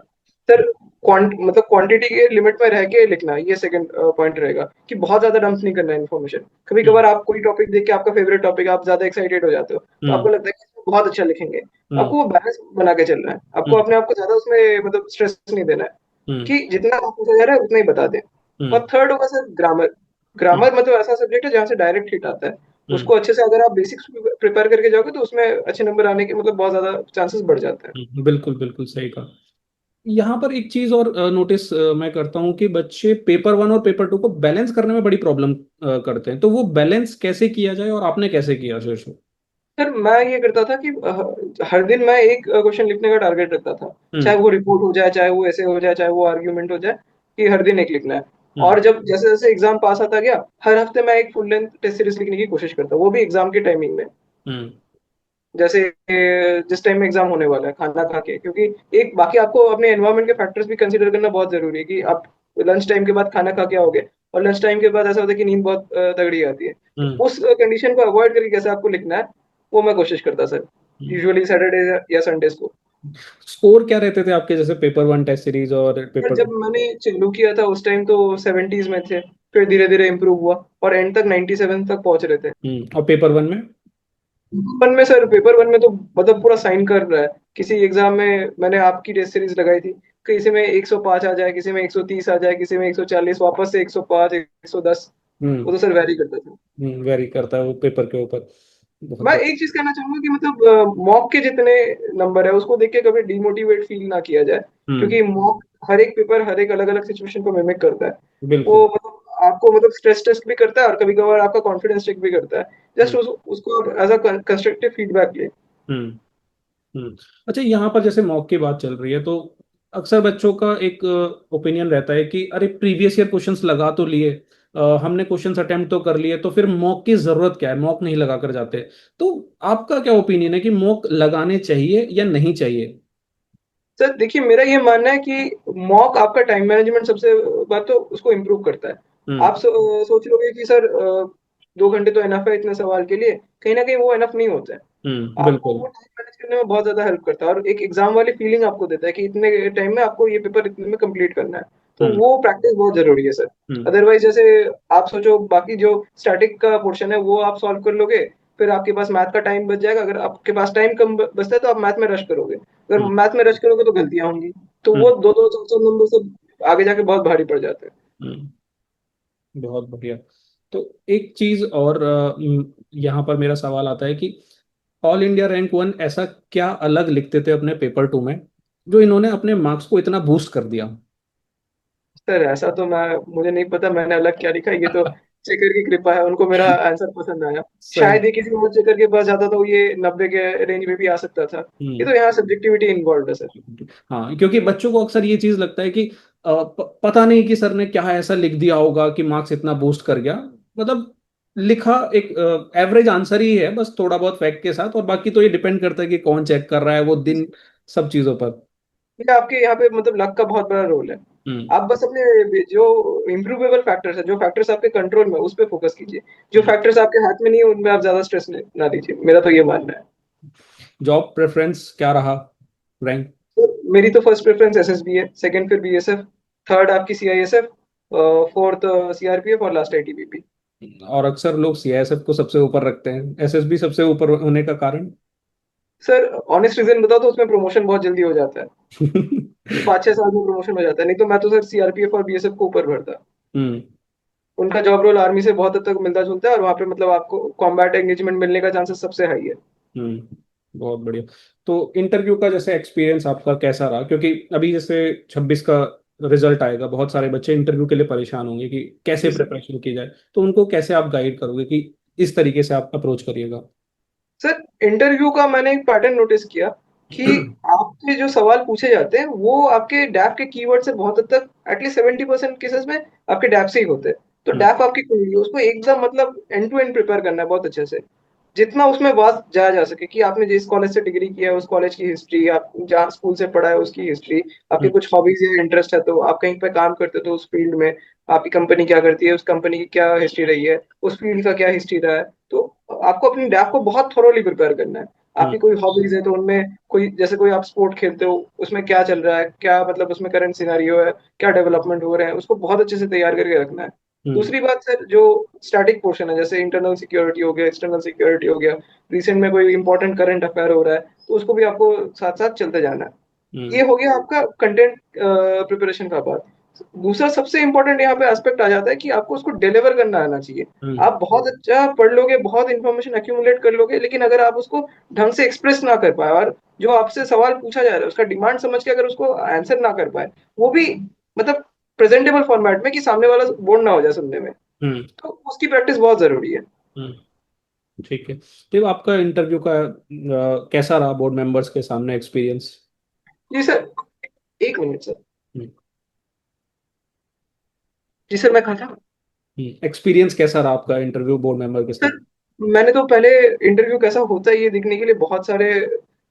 सर मतलब क्वांटिटी के लिमिट में रह के लिखना, ये सेकंड पॉइंट रहेगा, कि बहुत ज्यादा डंप नहीं करना इन्फॉर्मेशन। कभी हम्म। कभार आप कोई टॉपिक देख के, आपका फेवरेट टॉपिक, आप ज्यादा एक्साइटेड हो जाते हो, तो हम्म। आपको लगता है कि इसमें बहुत अच्छा लिखेंगे। तो हम्म। आपको वो बैलेंस बना के चलना है, आपको हम्म। अपने आप को ज्यादा उसमें मतलब स्ट्रेस नहीं देना है, हम्म। कि जितना आप पूछा जा रहा है उतना ही बता दें। हम्म। और थर्ड होगा सर ग्रामर। हम्म। ग्रामर मतलब ऐसा सब्जेक्ट है जहाँ से डायरेक्ट हिट आता है। हम्म। उसको अच्छे से अगर आप बेसिक्स प्रिपेयर करके जाओगे तो उसमें अच्छे नंबर आने के मतलब बहुत ज्यादा चांसेस बढ़ जाते हैं। बिल्कुल बिल्कुल सही कहा। यहाँ पर एक चीज और नोटिस मैं करता हूँ कि बच्चे पेपर वन और पेपर टू को बैलेंस करने में बड़ी प्रॉब्लम करते हैं, तो वो बैलेंस कैसे किया जाए और आपने कैसे किया शेषु? सर मैं ये करता था कि हर दिन मैं एक क्वेश्चन लिखने का टारगेट रखता था। चाहे हम्म। वो रिपोर्ट हो जाए, चाहे वो ऐसे हो जाए, चाहे वो आर्ग्यूमेंट हो जाए, कि हर दिन एक लिखना है। हम्म। और जब जैसे जैसे एग्जाम पास आता गया, हर हफ्ते मैं एक फुल लेंथ टेस्ट सीरीज लिखने की कोशिश करता, वो भी एग्जाम के टाइमिंग में। हम्म। जैसे जिस टाइम में एग्जाम होने वाला है खाना खा के, क्योंकि एक बाकी आपको अपने एनवायरमेंट के फैक्टर्स भी कंसीडर करना बहुत जरूरी है, कि आप लंच टाइम के बाद खाना खा के आओगे, और लंच टाइम के बाद ऐसा होता है कि नींद बहुत तगड़ी आती है। तो हम्म। उस कंडीशन को अवॉइड करके कैसे आपको लिखना है, वो मैं कोशिश करता सर, यूजुअली सैटरडे या संडेज को। स्कोर क्या रहते थे आपके, जैसे पेपर वन टेस्ट सीरीज और सर पेपर जब टू? मैंने चालू किया था उस टाइम तो 70s में थे, फिर धीरे धीरे इम्प्रूव हुआ और एंड तक 97 तक पहुंच रहे थे। और पेपर वन में? वन में सर, पेपर वन में तो मतलब पूरा साइन कर रहा है। किसी एग्जाम में मैंने आपकी टेस्ट सीरीज लगाई थी, किसी में 105 आ जाए, किसी में 130 आ जाए, किसी में 140, वापस से 105, 110। वो हम्म। तो सर वेरी करता था। वेरी करता है वो पेपर के ऊपर। बहुत मैं बढ़िया। एक चीज कहना चाहूंगा कि मतलब मॉक के जितने नंबर है उसको देख के कभी डिमोटिवेट फील ना किया जाए, हम्म। क्योंकि मॉक हर एक पेपर हर एक अलग अलग सिचुएशन को मिमिक करता है। बिल्कुल। वो मतलब आपको मतलब स्ट्रेस टेस्ट भी करता है और कभी कभार आपका कॉन्फिडेंस चेक भी करता है। जस्ट हम्म। उसको आप एज अ कंस्ट्रक्टिव फीडबैक ले। हम्म। हम्म। अच्छा, यहाँ पर जैसे मॉक की बात चल रही है, तो अक्सर बच्चों का एक ओपिनियन रहता है कि अरे प्रीवियस ईयर क्वेश्चंस लगा तो लिए, हमने क्वेश्चंस अटेम्प्ट तो कर लिए, तो फिर मॉक की जरूरत क्या है, मॉक नहीं लगा कर जाते। तो आपका क्या ओपिनियन है कि मॉक लगाने चाहिए या नहीं चाहिए? सर देखिए, मेरा ये मानना है कि मॉक आपका टाइम मैनेजमेंट सबसे बात तो उसको इम्प्रूव करता है। हम्म। आप सोच लोगे कि सर 2 घंटे तो एनफ है इतने सवाल के लिए, कहीं ना कहीं वो एनफ नहीं होता है। आपको बिल्कुल। वो टाइम मैनेज करने में बहुत ज्यादा हेल्प करता है और एक एग्जाम वाली फीलिंग आपको देता है कि इतने टाइम में आपको ये पेपर इतने में कंप्लीट करना है। तो हम्म। वो प्रैक्टिस बहुत जरूरी है सर। हम्म। अदरवाइज जैसे आप सोचो बाकी जो स्टैटिक का पोर्शन है वो आप सॉल्व कर लोगे, फिर आपके पास मैथ का टाइम बच जाएगा। अगर आपके पास टाइम कम बचता है तो आप मैथ में रश करोगे, अगर हम्म। मैथ में रश करोगे तो गलतियां होंगी, तो हम्म। वो दो दो चार चार नंबर सब आगे जाके बहुत भारी पड़ जाते हैं। हम्म। बहुत बढ़िया। तो एक चीज और यहाँ पर मेरा सवाल आता है कि ऑल इंडिया रैंक वन ऐसा क्या अलग लिखते थे अपने पेपर टू में जो इन्होंने अपने मार्क्स को इतना बूस्ट कर दिया? सर ऐसा तो मुझे नहीं पता मैंने अलग क्या लिखा, ये तो चेकर की कृपा है, उनको मेरा आंसर पसंद आया। सही। शायद ये किसी और चेकर के पास जाता तो ये 90 के रेंज में भी आ सकता था। ये हम्म। तो यहाँ सब्जेक्टिविटी इन्वॉल्व है सर। हाँ, क्योंकि बच्चों को अक्सर ये चीज लगता है कि पता नहीं कि सर ने क्या ऐसा लिख दिया होगा कि मार्क्स इतना बूस्ट कर गया। मतलब लिखा एक एवरेज आंसर ही है, बस थोड़ा बहुत फैक्ट के साथ, और बाकी तो ये डिपेंड करता है कि कौन चेक कर रहा है वो दिन, सब चीजों पर। ये आपके यहाँ पे मतलब लक का बहुत बड़ा रोल है। हम्म। आप बस अपने जो इम्प्रूवेबल फैक्टर्स है, जो फैक्टर्स आपके कंट्रोल में, उस पर फोकस कीजिए। जो हम्म। फैक्टर्स आपके हाथ में नहीं है उनमें आप ज्यादा स्ट्रेस ना दीजिए, मेरा तो ये मानना है। जॉब प्रेफरेंस क्या रहा? रैंक? तो मेरी तो फर्स्ट प्रेफरेंस एसएसबी है, सेकंड फिर बीएसएफ, थर्ड आपकी सीआईएसएफ, फोर्थ सीआरपीएफ और लास्ट आईटीबीपी। और अक्सर लोग सीआईएसएफ को सबसे ऊपर रखते हैं, एसएसबी सबसे ऊपर होने का कारण? सर ऑनेस्ट रीजन बताओ तो उसमें प्रमोशन बहुत जल्दी हो जाता है, 5-6 साल में प्रमोशन हो जाता है। नहीं तो मैं तो सर सीआरपीएफ और बीएसएफ को ऊपर भरता। हम्म। उनका जॉब रोल आर्मी से बहुत हद तक मिलता जुलता है और वहाँ पे मतलब आपको कॉम्बैट एंगेजमेंट मिलने का चांसेस सबसे हाई है। बहुत बढ़िया। तो इंटरव्यू का जैसे एक्सपीरियंस आपका कैसा रहा, क्योंकि अभी जैसे 26 का रिजल्ट आएगा, बहुत सारे बच्चे इंटरव्यू के लिए परेशान होंगे कि कैसे जी सर। प्रिपरेशन की जाए, तो उनको कैसे आप गाइड करोगे कि इस तरीके से आप अप्रोच करिएगा? सर इंटरव्यू का मैंने एक पैटर्न नोटिस किया कि आपके जो सवाल पूछे जाते हैं वो आपके डैप के कीवर्ड से बहुत हद तक एटलीस्ट 70% केसेस में आपके डैप से ही होते हैं। तो हम्म। डैप आपकी खुली है, उसको एकदम मतलब एंड टू एंड प्रिपेयर करना है बहुत अच्छे से, जितना उसमें वास्ट जाया जा सके कि आपने जिस कॉलेज से डिग्री किया है उस कॉलेज की हिस्ट्री, आप जहाँ स्कूल से पढ़ा है उसकी हिस्ट्री, आपके हम्म। कुछ हॉबीज या इंटरेस्ट है तो आप कहीं पे काम करते हो तो उस फील्ड में आपकी कंपनी क्या करती है, उस कंपनी की क्या हिस्ट्री रही है, उस फील्ड का क्या हिस्ट्री रहा है। तो आपको अपनी डैप को बहुत थोरोली प्रिपेयर करना है। हम्म। आपकी कोई हॉबीज है तो उनमें कोई, जैसे कोई आप स्पोर्ट खेलते हो उसमें क्या चल रहा है, क्या मतलब उसमें करंट सिनारियो है, क्या डेवलपमेंट हो रहे हैं, उसको बहुत अच्छे से तैयार करके रखना है। हम्म। दूसरी बात सर, जो स्टैटिक पोर्शन है जैसे इंटरनल सिक्योरिटी हो गया, एक्सटर्नल सिक्योरिटी हो गया, रिसेंट में कोई इंपॉर्टेंट करंट अफेयर हो रहा है तो उसको भी आपको साथ साथ चलते जाना है। हम्म। ये हो गया आपका कंटेंट प्रिपरेशन का पार्ट। दूसरा सबसे इंपॉर्टेंट यहाँ पे एस्पेक्ट आ जाता है कि आपको उसको डिलीवर करना आना चाहिए। हम्म। आप बहुत अच्छा पढ़ लोगे, बहुत इंफॉर्मेशन एक्यूमुलेट कर लोगे, लेकिन अगर आप उसको ढंग से एक्सप्रेस ना कर पाए और जो आपसे सवाल पूछा जा रहा है उसका डिमांड समझ के अगर उसको आंसर ना कर पाए, वो भी मतलब प्रेजेंटेबल फॉर्मेट में कि सामने वाला बोर ना हो जाए सुनने में, हम्म। तो उसकी प्रैक्टिस बहुत जरूरी है। हम्म। ठीक है। तो आपका इंटरव्यू का कैसा रहा बोर्ड मेंबर्स के सामने एक्सपीरियंस? जी सर, एक मिनट सर। जी सर, मैं कहा था। एक्सपीरियंस कैसा रहा आपका इंटरव्यू बोर्ड मेंबर के साथ? सर मैंने तो पहले इंटरव्यू कैसा होता है ये देखने के लिए बहुत सारे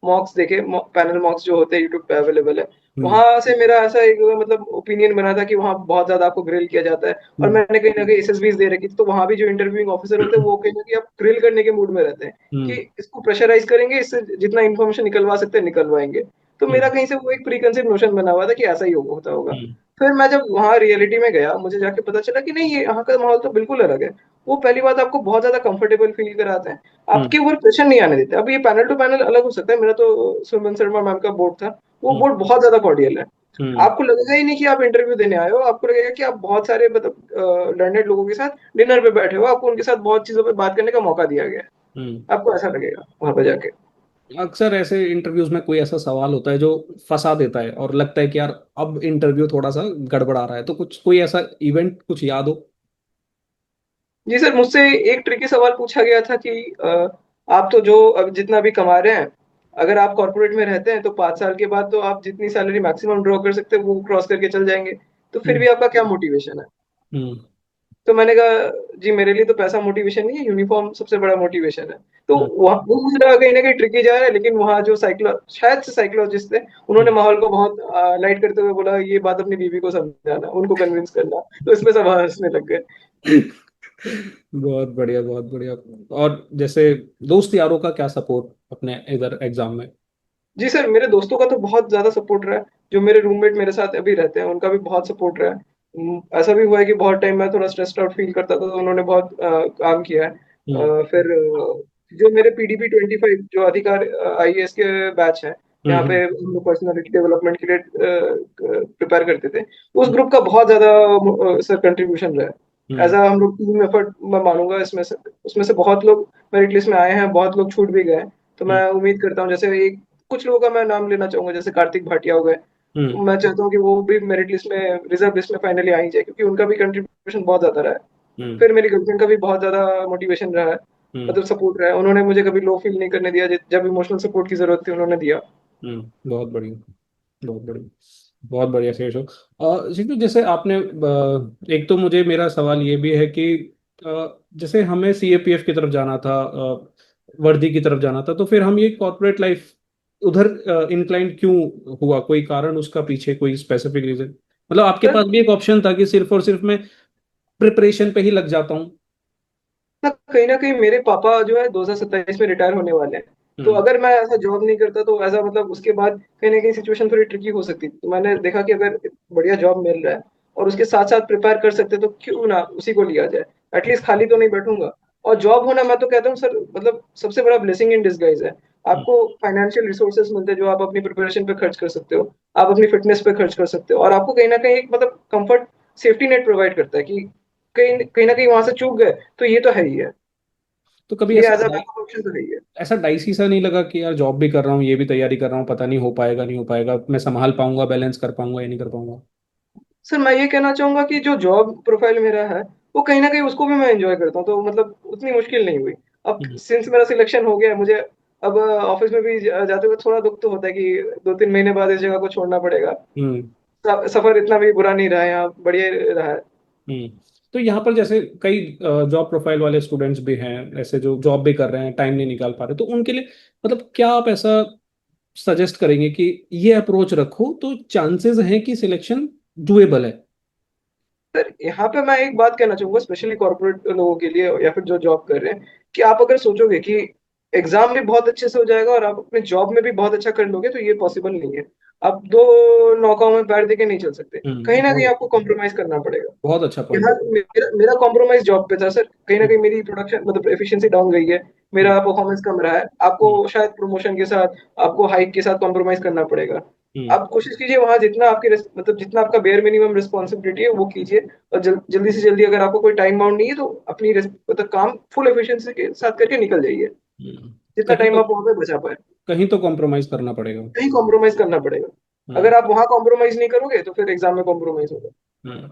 मॉक्स देखे, पैनल मॉक्स जो होते हैं यूट्यूब पे अवेलेबल है। हम्म। वहां से मेरा ऐसा एक मतलब ओपिनियन बना था कि वहाँ बहुत ज्यादा आपको ग्रिल किया जाता है। और हम्म। मैंने कहीं ना कहीं एसएसबीज दे रखी थी, तो वहां भी जो इंटरव्यूइंग ऑफिसर होते हैं वो कहीं ना कहीं आप ग्रिल करने के मूड में रहते हैं कि हम्म। इसको प्रेशराइज करेंगे, इससे जितना इन्फॉर्मेशन निकलवा सकते हैं निकलवाएंगे। तो मेरा हम्म। कहीं से वो एक प्री कंसेप्ट नोशन बना हुआ था कि ऐसा ही होता होगा। हम्म। फिर मैं जब वहाँ रियलिटी में गया मुझे जाके पता चला कि नहीं, ये यहाँ का माहौल तो बिल्कुल अलग है। वो पहली बात आपको बहुत ज्यादा कंफर्टेबल फील कराते हैं, हम्म। आपके ऊपर प्रेशर नहीं आने देते। अब ये पैनल टू पैनल अलग हो सकता है, मेरा तो सुमन शर्मा मैम का बोर्ड था, वो हम्म। बोर्ड बहुत ज्यादा कॉर्डियल है। हम्म। आपको लगेगा ही नहीं कि आप इंटरव्यू देने आए हो, आपको लगेगा कि आप बहुत सारे मतलब लर्नेड लोगों के साथ डिनर पे बैठे हो, आपको उनके साथ बहुत चीजों पे बात करने का मौका दिया गया है। हम्म। आपको ऐसा लगेगा वहां पे जाके। अक्सर ऐसे इंटरव्यूज में कोई ऐसा सवाल होता है जो फंसा देता है और लगता है कि यार अब इंटरव्यू थोड़ा सा गड़बड़ा रहा है, तो कुछ कोई ऐसा इवेंट कुछ याद हो? जी सर, मुझसे एक ट्रिकी सवाल पूछा गया था कि आप तो जो अब जितना भी कमा रहे हैं, अगर आप कॉर्पोरेट में रहते हैं तो 5 साल के बाद तो आप जितनी सैलरी मैक्सिमम ड्रॉ कर सकते हैं वो क्रॉस करके चल जाएंगे, तो फिर हम्म। भी आपका क्या मोटिवेशन है? हम्म। तो मैंने कहा जी मेरे लिए तो पैसा मोटिवेशन नहीं है, यूनिफॉर्म सबसे बड़ा मोटिवेशन है। तो हम्म। वहाँ वो मुझे लगा कहीं ना कहीं ट्रिकी जा रहा है, लेकिन वहाँ जो शायद से साइकोलॉजिस्ट थे, उन्होंने हम्म। माहौल को बहुत लाइट करते हुए बोला ये बात अपनी बीवी को समझाना, उनको कन्विंस करना, तो इसमें सब हंसने लग गए। बहुत बढ़िया, बहुत बढ़िया। और जैसे दोस्त यारों का क्या सपोर्ट अपने इधर एग्जाम में? जी सर, मेरे दोस्तों का तो बहुत ज्यादा सपोर्ट रहा है। जो मेरे रूममेट मेरे साथ अभी रहते हैं उनका भी बहुत सपोर्ट रहा है। ऐसा भी हुआ है कि बहुत टाइम मैं थोड़ा स्ट्रेस्ड आउट फील करता था तो उन्होंने बहुत काम किया है। हम्म। फिर जो मेरे PDP 25 जो अधिकार IAS के बैच है, जहाँ पे हम्म। हम लोग पर्सनालिटी डेवलपमेंट के लिए प्रिपेयर करते थे, उस ग्रुप का बहुत ज्यादा सर कंट्रीब्यूशन रहा है। हम्म। एज हम लोग टीम एफर्ट मैं मानूंगा इसमें से। उसमें से बहुत लोग मेरिट लिस्ट में आए हैं, बहुत लोग छूट भी गए हैं। तो हम्म। मैं उम्मीद करता हूँ, जैसे एक कुछ लोगों का मैं नाम लेना चाहूंगा, जैसे कार्तिक भाटिया हो गए। हम्म। मैं चाहता हूँ कि वो भी मेरिट लिस्ट में, रिजर्व लिस्ट में फाइनली आ ही जाए, क्योंकि उनका भी कंट्रीब्यूशन बहुत ज्यादा रहा है। हम्म। फिर मेरी गर्लफ्रेंड का भी बहुत ज्यादा मोटिवेशन रहा है, हम्म। मतलब सपोर्ट रहा है। उन्होंने मुझे कभी लो फील नहीं करने दिया, जब इमोशनल सपोर्ट की जरूरत थी उन्होंने दिया। बहुत बढ़िया, बहुत बढ़िया, बहुत बढ़िया शेष हो। शिशु, जैसे आपने एक तो मुझे मेरा सवाल ये भी है कि जैसे हमें CAPF की तरफ जाना था, वर्दी की तरफ जाना था, तो फिर हम ये कॉर्पोरेट लाइफ उधर इंक्लाइंड क्यों हुआ? कोई कारण उसका पीछे, कोई स्पेसिफिक रीजन? मतलब आपके सर पास भी एक ऑप्शन था कि सिर्फ और सिर्फ मैं प्रिपरेशन पे ही लग जाता हूँ। ना कहीं मेरे पापा जो है 2027 में रिटायर होने वाले हैं। तो हम्म। अगर मैं ऐसा जॉब नहीं करता तो ऐसा मतलब उसके बाद कहीं ना कहीं सिचुएशन थोड़ी ट्रिकी हो सकती थी। तो मैंने देखा कि अगर बढ़िया जॉब मिल रहा है और उसके साथ साथ प्रिपेयर कर सकते तो क्यों ना उसी को लिया जाए। एटलीस्ट खाली तो नहीं बैठूंगा। और जॉब होना, मैं तो कहता हूँ सर, मतलब सबसे बड़ा ब्लेसिंग इन डिसगाइज है। हम्म। आपको फाइनेंशियल रिसोर्सेज मिलते हैं जो आप अपनी प्रिपरेशन पे खर्च कर सकते हो, आप अपनी फिटनेस पे खर्च कर सकते हो, और आपको कहीं ना कहीं एक मतलब कंफर्ट, सेफ्टी नेट प्रोवाइड करता है कि कहीं कहीं ना कहीं वहां से चूक गए तो ये तो है ही है। तो कभी ये ऐसा एज अ बैकअप ऑप्शन तो है ही है। ऐसा डाइसी सा नहीं लगा कि यार जॉब भी कर रहा हूँ, ये भी तैयारी कर रहा हूँ, पता नहीं हो पाएगा नहीं हो पाएगा, मैं संभाल पाऊंगा, बैलेंस कर पाऊंगा या नहीं कर पाऊंगा? सर मैं ये कहना चाहूंगा कि जो जॉब प्रोफाइल मेरा है, वो कहीं ना कहीं उसको भी मैं एंजॉय करता हूँ, तो मतलब उतनी मुश्किल नहीं हुई। अब हम्म। सिंस मेरा सिलेक्शन हो गया है, मुझे अब ऑफिस में भी जाते हुए थोड़ा दुख तो होता है कि 2-3 महीने बाद इस जगह को छोड़ना पड़ेगा। हम्म। सफर इतना भी बुरा नहीं रहा है, यहाँ बढ़िया रहा है। हम्म। तो यहाँ पर जैसे कई जॉब प्रोफाइल वाले स्टूडेंट्स भी हैं ऐसे जो जॉब भी कर रहे हैं, टाइम नहीं निकाल पा रहे, तो उनके लिए मतलब क्या आप ऐसा सजेस्ट करेंगे कि ये अप्रोच रखो तो चांसेस हैं कि सिलेक्शन डुएबल है? सर यहाँ पे मैं एक बात कहना चाहूंगा, स्पेशली कॉर्पोरेट लोगों के लिए या फिर जो जॉब कर रहे हैं, कि आप अगर सोचोगे कि एग्जाम भी बहुत अच्छे से हो जाएगा और आप अपने जॉब में भी बहुत अच्छा कर लोगे, तो ये पॉसिबल नहीं है। आप दो नौकाओं में पैर दे के नहीं चल सकते, कहीं ना कहीं बहुत आपको कॉम्प्रोमाइज करना पड़ेगा। बहुत अच्छा पॉइंट यहाँ है। मेरा कॉम्प्रोमाइज जॉब पे था सर। कहीं ना हम्म। कहीं मेरी प्रोडक्शन मतलब एफिशिएंसी डाउन गई है, हम्म। मेरा परफॉर्मेंस कम रहा है। आपको हम्म। शायद प्रमोशन के साथ, आपको हाइक के साथ कॉम्प्रोमाइज करना पड़ेगा। हम्म। आप कोशिश कीजिए वहां जितना आपकी मतलब जितना आपका बेयर मिनिमम रिस्पॉन्सिबिलिटी है वो कीजिए। और जल्दी से जल्दी, अगर आपको कोई टाइम बाउंड नहीं है, तो अपनी मतलब काम फुल एफिशिएंसी के साथ करके निकल जाइए, जितना कहीं टाइम तो आप वहां पे बचा पाए। कहीं तो कॉम्प्रोमाइज करना पड़ेगा। कहीं कॉम्प्रोमाइज करना पड़ेगा। हम्म। अगर आप वहां कॉम्प्रोमाइज नहीं करोगे तो फिर एग्जाम में कॉम्प्रोमाइज होगा। हम्म।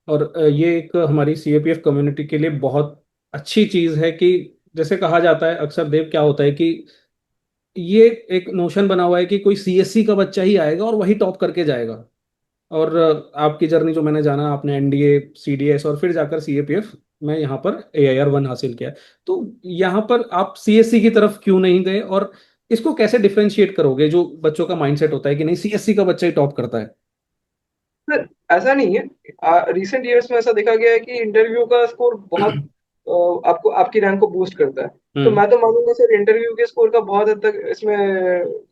और ये एक हमारी CAPF कम्युनिटी के लिए बहुत अच्छी चीज है कि जैसे कहा जाता है अक्सर देव, क्या होता है कि ये एक नोशन बना हुआ है कि कोई CSC का बच्चा ही आएगा और वही टॉप करके जाएगा। और आपकी जर्नी जो मैंने जाना, आपने NDA, CDS और फिर जाकर CAPF में यहाँ पर AIR 1 हासिल किया। तो यहाँ पर आप CSC की तरफ क्यों नहीं गए, और इसको कैसे डिफरेंशिएट करोगे जो बच्चों का माइंडसेट होता है कि नहीं CSC का बच्चा ही टॉप करता है? सर ऐसा नहीं है, रिसेंट ईयर्स में ऐसा देखा गया है कि इंटरव्यू का स्कोर बहुत आपको आपकी रैंक को बूस्ट करता है। तो हम्म। मैं तो मानूंगा सर, इंटरव्यू के स्कोर का बहुत हद तक इसमें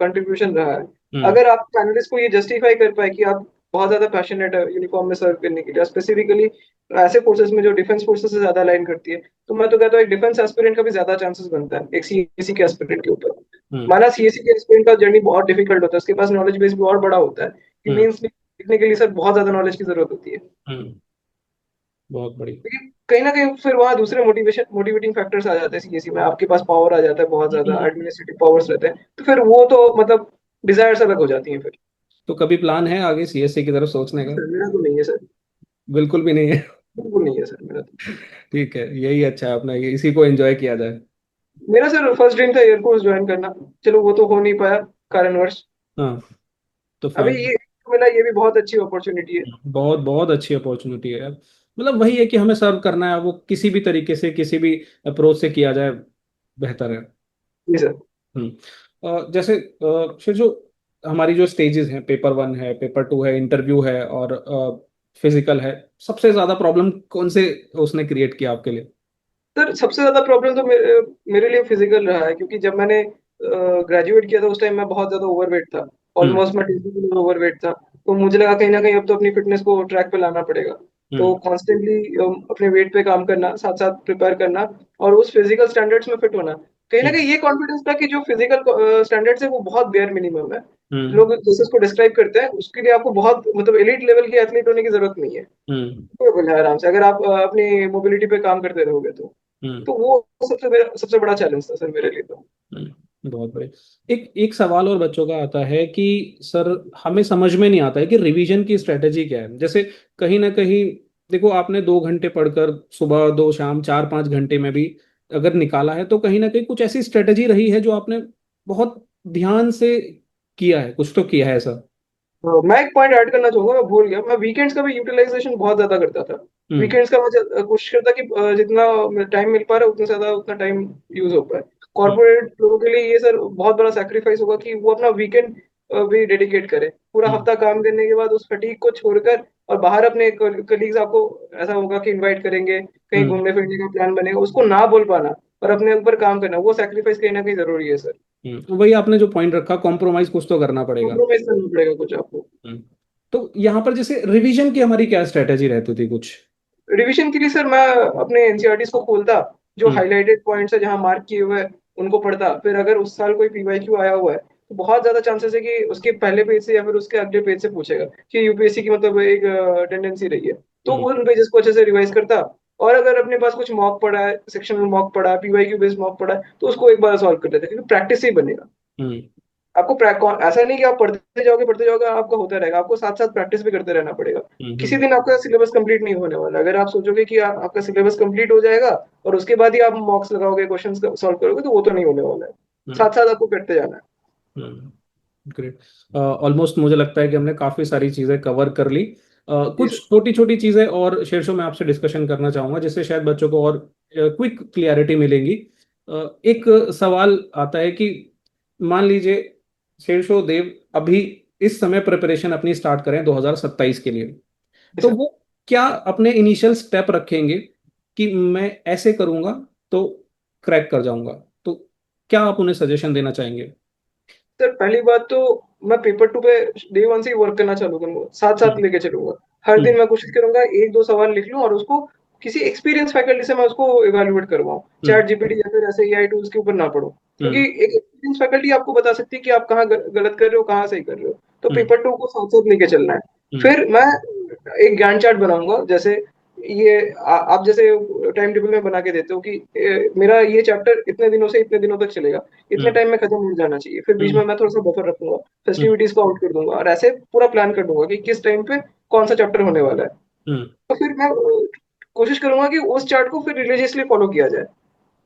कंट्रीब्यूशन रहा है। हम्म। अगर आप पैनलिस्ट को ये जस्टिफाई कर पाए कि आप बहुत ज्यादा पैशनेट है यूनिफॉर्म में सर्व करने के लिए, स्पेसिफिकली ऐसे फोर्सेस में जो डिफेंस फोर्सेस से ज्यादा अलाइन करती है, तो मैं तो कहता हूँ एक डिफेंस एस्पिरेंट का भी ज्यादा चांसेस बनता है एक सीएससी के एस्पिरेंट के ऊपर। हम्म। माना सीएससी के एस्पिरेंट का जर्नी बहुत डिफिकल्ट होता है, उसके पास नॉलेज बेस भी और बड़ा होता है कि हम्म। मेंस लिखने के लिए सर बहुत ज्यादा नॉलेज की जरूरत होती है। हम्म। बहुत बढ़िया। लेकिन कहीं ना कहीं फिर वहां दूसरे मोटिवेटिंग फैक्टर्स आ जाते हैं सीएससी में। आपके पास पावर आ जाता है, बहुत ज्यादा एडमिनिस्ट्रेटिव पावर्स रहते हैं, तो फिर वो तो मतलब डिजायर्स अलग हो जाती हैं फिर। तो कभी प्लान है आगे CSC की तरफ सोचने नहीं का? सर, मेरा तो नहीं है सर। बिल्कुल भी नहीं है? बिल्कुल नहीं है सर मेरा तो। ठीक है, यही अच्छा है अपना, ये इसी को एंजॉय किया जाए। मेरा सर फर्स्ट ड्रीम था एयरफोर्स ज्वाइन करना। चलो वो तो हो नहीं पाया कारणवश। हाँ, तो अभी फाइन। ये मिला, ये भी बहुत अच्छी अपॉर्चुनिटी है। बहुत बहुत अच्छी अपॉर्चुनिटी है यार। मतलब वही है कि हमें सर्व करना है, वो किसी भी तरीके से किसी भी अप्रोच से किया जाए, बेहतर है। जी सर। जैसे फिर जो हमारी जो स्टेजेस हैं, पेपर 1 है, पेपर 2 है, इंटरव्यू है, और फिजिकल है, सबसे ज्यादा प्रॉब्लम कौन से उसने क्रिएट किया आपके लिए? सर सबसे ज्यादा प्रॉब्लम तो मेरे लिए फिजिकल रहा है, क्योंकि जब मैंने ग्रेजुएट किया था उस टाइम मैं बहुत ज्यादा ओवरवेट था। हम्म। ऑलमोस्ट मैं 20 किलो ओवरवेट था। तो मुझे लगा कहीं ना कहीं अब तो अपनी फिटनेस को ट्रैक पे लाना पड़ेगा। तो हम्म। कॉन्स्टेंटली अपने वेट पे काम करना, साथ साथ प्रिपेयर करना और उस फिजिकल स्टैंडर्ड्स में फिट होना। कहीं ना हम्म। कहीं ये कॉन्फिडेंस था कि जो फिजिकल स्टैंडर्ड्स है वो बहुत बेयर मिनिमम है। हम्म। लोग जैसे उसको डिस्क्राइब करते हैं उसके लिए आपको बहुत मतलब एलीट लेवल की एथलीट होने की जरूरत नहीं है। हम्म। तो है आराम से, अगर आप अपनी मोबिलिटी पे काम करते रहोगे तो। हम्म। तो वो सबसे बड़ा चैलेंज था सर मेरे लिए तो। बहुत बढ़िया। एक एक सवाल और बच्चों का आता है कि सर, हमें समझ में नहीं आता है कि रिवीजन की स्ट्रेटेजी क्या है। जैसे कहीं ना कहीं देखो, आपने 2 घंटे पढ़कर सुबह दो शाम 4-5 घंटे में भी अगर निकाला है, तो कहीं ना कहीं कुछ ऐसी स्ट्रेटेजी रही है जो आपने बहुत ध्यान से किया है, कुछ तो किया है ऐसा। मैं एक पॉइंट ऐड करना चाहूंगा, मैं भूल गया। मैं वीकेंड्स का भी यूटिलाइजेशन बहुत ज्यादा करता था। हम्म। वीकेंड्स का मैं कोशिश करता कि जितना टाइम मिल पा रहा है उतना ज्यादा उतना टाइम यूज हो पाए। हम्म। कॉर्पोरेट लोगों के लिए ये सर बहुत बड़ा सैक्रिफाइस होगा कि वो अपना वीकेंड भी डेडिकेट करे। पूरा हम्म। हफ्ता काम करने के बाद उस फटीग को छोड़कर और बाहर अपने कलीग्स आपको ऐसा होगा कि इनवाइट करेंगे, कहीं हम्म। घूमने फिरने का प्लान बनेगा, उसको ना बोल पाना और अपने ऊपर काम करना, वो सैक्रिफाइस कहीं ना कहीं जरूरी है सर। वही आपने जो पॉइंट रखा, कॉम्प्रोमाइज कुछ तो करना पड़ेगा। कॉम्प्रोमाइज करना पड़ेगा कुछ आपको। हम्म। तो यहाँ पर जैसे रिवीजन की हमारी क्या स्ट्रेटेजी रहती थी कुछ? रिवीजन के लिए सर मैं अपने एनसीईआरटी को खोलता, जो हम्म। हाइलाइटेड पॉइंट्स है जहां मार्क किए हुए हैं उनको पढ़ता। फिर अगर उस साल कोई पीवाईक्यू आया हुआ है तो बहुत ज्यादा चांसेस है कि उसके पहले पेज से या फिर उसके अगले पेज से पूछेगा कि यूपीएससी की मतलब एक टेंडेंसी रही है। तो हम्म। उन पेजेस को अच्छे से रिवाइज करता। और अगर अपने पास कुछ मॉक पड़ा है, सेक्शनल मॉक पड़ा है, पीवाईक्यू बेस्ड मॉक पड़ा है, तो उसको एक बार सॉल्व कर लेते हैं, क्योंकि प्रैक्टिस से ही बनेगा। हम्म। आपको ऐसा नहीं कि आप पढ़ते जाओगे आपका होता रहेगा, आपको साथ साथ प्रैक्टिस भी करते रहना पड़ेगा। किसी हम्म। दिन आपका सिलेबस कंप्लीट नहीं होने वाला। अगर आप सोचोगे कि आपका सिलेबस कंप्लीट हो जाएगा और उसके बाद ही आप मॉक्स लगाओगे, क्वेश्चंस सॉल्व करोगे, तो वो तो नहीं होने वाला है। हम्म। साथ साथ आपको करते जाना है। ग्रेट। ऑलमोस्ट मुझे लगता है कि हमने काफी सारी चीजें कवर कर ली। जी कुछ सर। छोटी छोटी चीजें और शीर्षों में आपसे डिस्कशन करना चाहूंगा, जिससे शायद बच्चों को और क्विक क्लियरिटी मिलेगी। एक सवाल आता है कि मान लीजिए शीर्षो देव अभी इस समय प्रिपरेशन अपनी स्टार्ट करें 2027 के लिए, जी तो सर। वो क्या अपने इनिशियल स्टेप रखेंगे कि मैं ऐसे करूंगा तो क्रैक कर जाऊंगा? तो क्या आप उन्हें सजेशन देना चाहेंगे? सर पहली बात तो मैं पेपर टू पे डे वन से ही वर्क करना चालू करूंगा, साथ साथ हम्म। लेके चलूंगा। हर दिन हम्म। मैं कोशिश करूंगा एक दो सवाल लिख लूं और उसको किसी एक्सपीरियंस फैकल्टी से मैं उसको इवेलुएट करवाऊं। हम्म। चैट जीपीटी या फिर ऐसे एआई टूल्स के ऊपर ना पढूं। क्योंकि हम्म। एक एक्सपीरियंस फैकल्टी आपको बता सकती है कि आप कहाँ गलत कर रहे हो, कहाँ सही कर रहे हो। तो हम्म। पेपर टू को साथ साथ लेके चलना है। हम्म। फिर मैं एक ज्ञान चार्ट बनाऊंगा। जैसे आप जैसे टाइम टेबल में बना के देते हो कि मेरा ये चैप्टर इतने दिनों से इतने दिनों तक चलेगा, इतने हम्म। टाइम में खत्म हो जाना चाहिए, फिर बीच हम्म। में मैं थोड़ा सा बफर रखूंगा, हम्म। फेस्टिविटीज को आउट कर दूंगा और ऐसे पूरा प्लान कर दूंगा कि किस टाइम पे कौन सा चैप्टर होने वाला है। हम्म। तो फिर मैं कोशिश करूंगा कि उस चार्ट को फिर रिलीजियसली फॉलो किया जाए।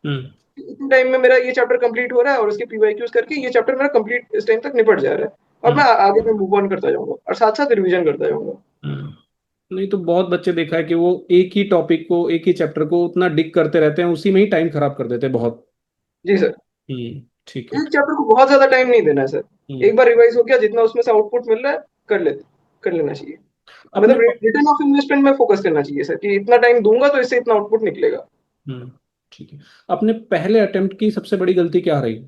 हम्म। इतने टाइम में मेरा ये चैप्टर कंप्लीट हो रहा है और उसके पीवाईक्यूज करके ये चैप्टर मेरा कंप्लीट इस टाइम तक निपट जा रहा है। और मैं हम्म। आगे में मूव ऑन करता जाऊंगा और साथ साथ रिवीजन करता जाऊंगा। नहीं तो बहुत बच्चे देखा है कि वो एक ही टॉपिक को, एक ही चैप्टर को उतना डिग करते रहते हैं, उसी में ही टाइम खराब कर देते हैं बहुत। जी सर। ठीक है। एक चैप्टर को बहुत ज्यादा टाइम नहीं देना है सर। हम्म। एक बार रिवाइज हो गया, जितना उसमें से आउटपुट मिल रहा है कर लेना चाहिए। अपने मतलब रिटर्न ऑफ इन्वेस्टमेंट में फोकस करना चाहिए सर, कि इतना टाइम दूंगा तो इससे इतना आउटपुट निकलेगा। हम्म। ठीक है। अपने पहले अटेम्प्ट की सबसे बड़ी गलती क्या रही?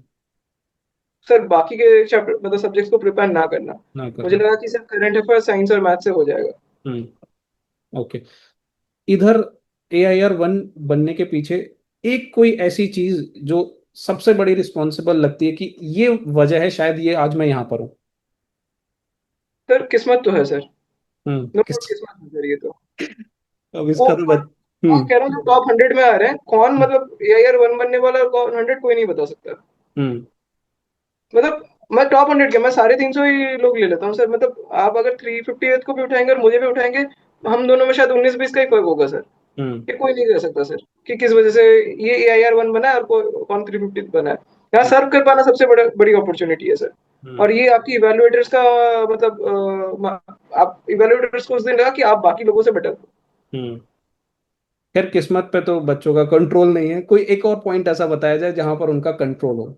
सर बाकी के चैप्टर मतलब सब्जेक्ट्स को प्रिपेयर ना करना। ना मुझे करना। लगा कि सर करंट अफेयर साइंस और मैथ से हो जाएगा। हम्म। ओके। इधर AIR 1 बनने के पीछे एक कोई ऐसी चीज जो सबसे बड़ी रिस्पॉन्सिबल लगती है कि ये वजह है शायद ये आज मैं यहाँ पर हूँ? सर किस्मत तो है सर। नो डाउट किस? किस्मत है सर ये तो। अब वो इसका तो बच। मैं हम्म। कह रहा हूँ जो टॉप 100 में आ रहे हैं, कौन मतलब AIR 1 बनने वाला है और कौन 100 कोई नहीं बता सकता। हम्म। मतलब मैं टॉप 100 के मैं साढ़े 300 ही लोग ले लेता हूँ सर। मतलब आप अगर 358 को भी उठाएंगे और मुझे भी उठाएंगे, हम दोनों में शायद 19-20 का ही फर्क होगा सर। हम्म। ये कोई नहीं कह सकता सर कि किस वजह से ये AIR 1 बना है और कौन 350 बना है। यहाँ सर्व कर पाना सबसे बड़ी अपॉर्चुनिटी है सर। हम्म। और ये आपकी इवेलुएटर्स का मतलब आप इवेलुएटर्स को उस दिन लगा कि आप बाकी लोगों से बेटर हो। हम्म। खैर, किस्मत पे तो बच्चों का कंट्रोल नहीं है। कोई एक और पॉइंट ऐसा बताया जाए जहां पर उनका कंट्रोल हो।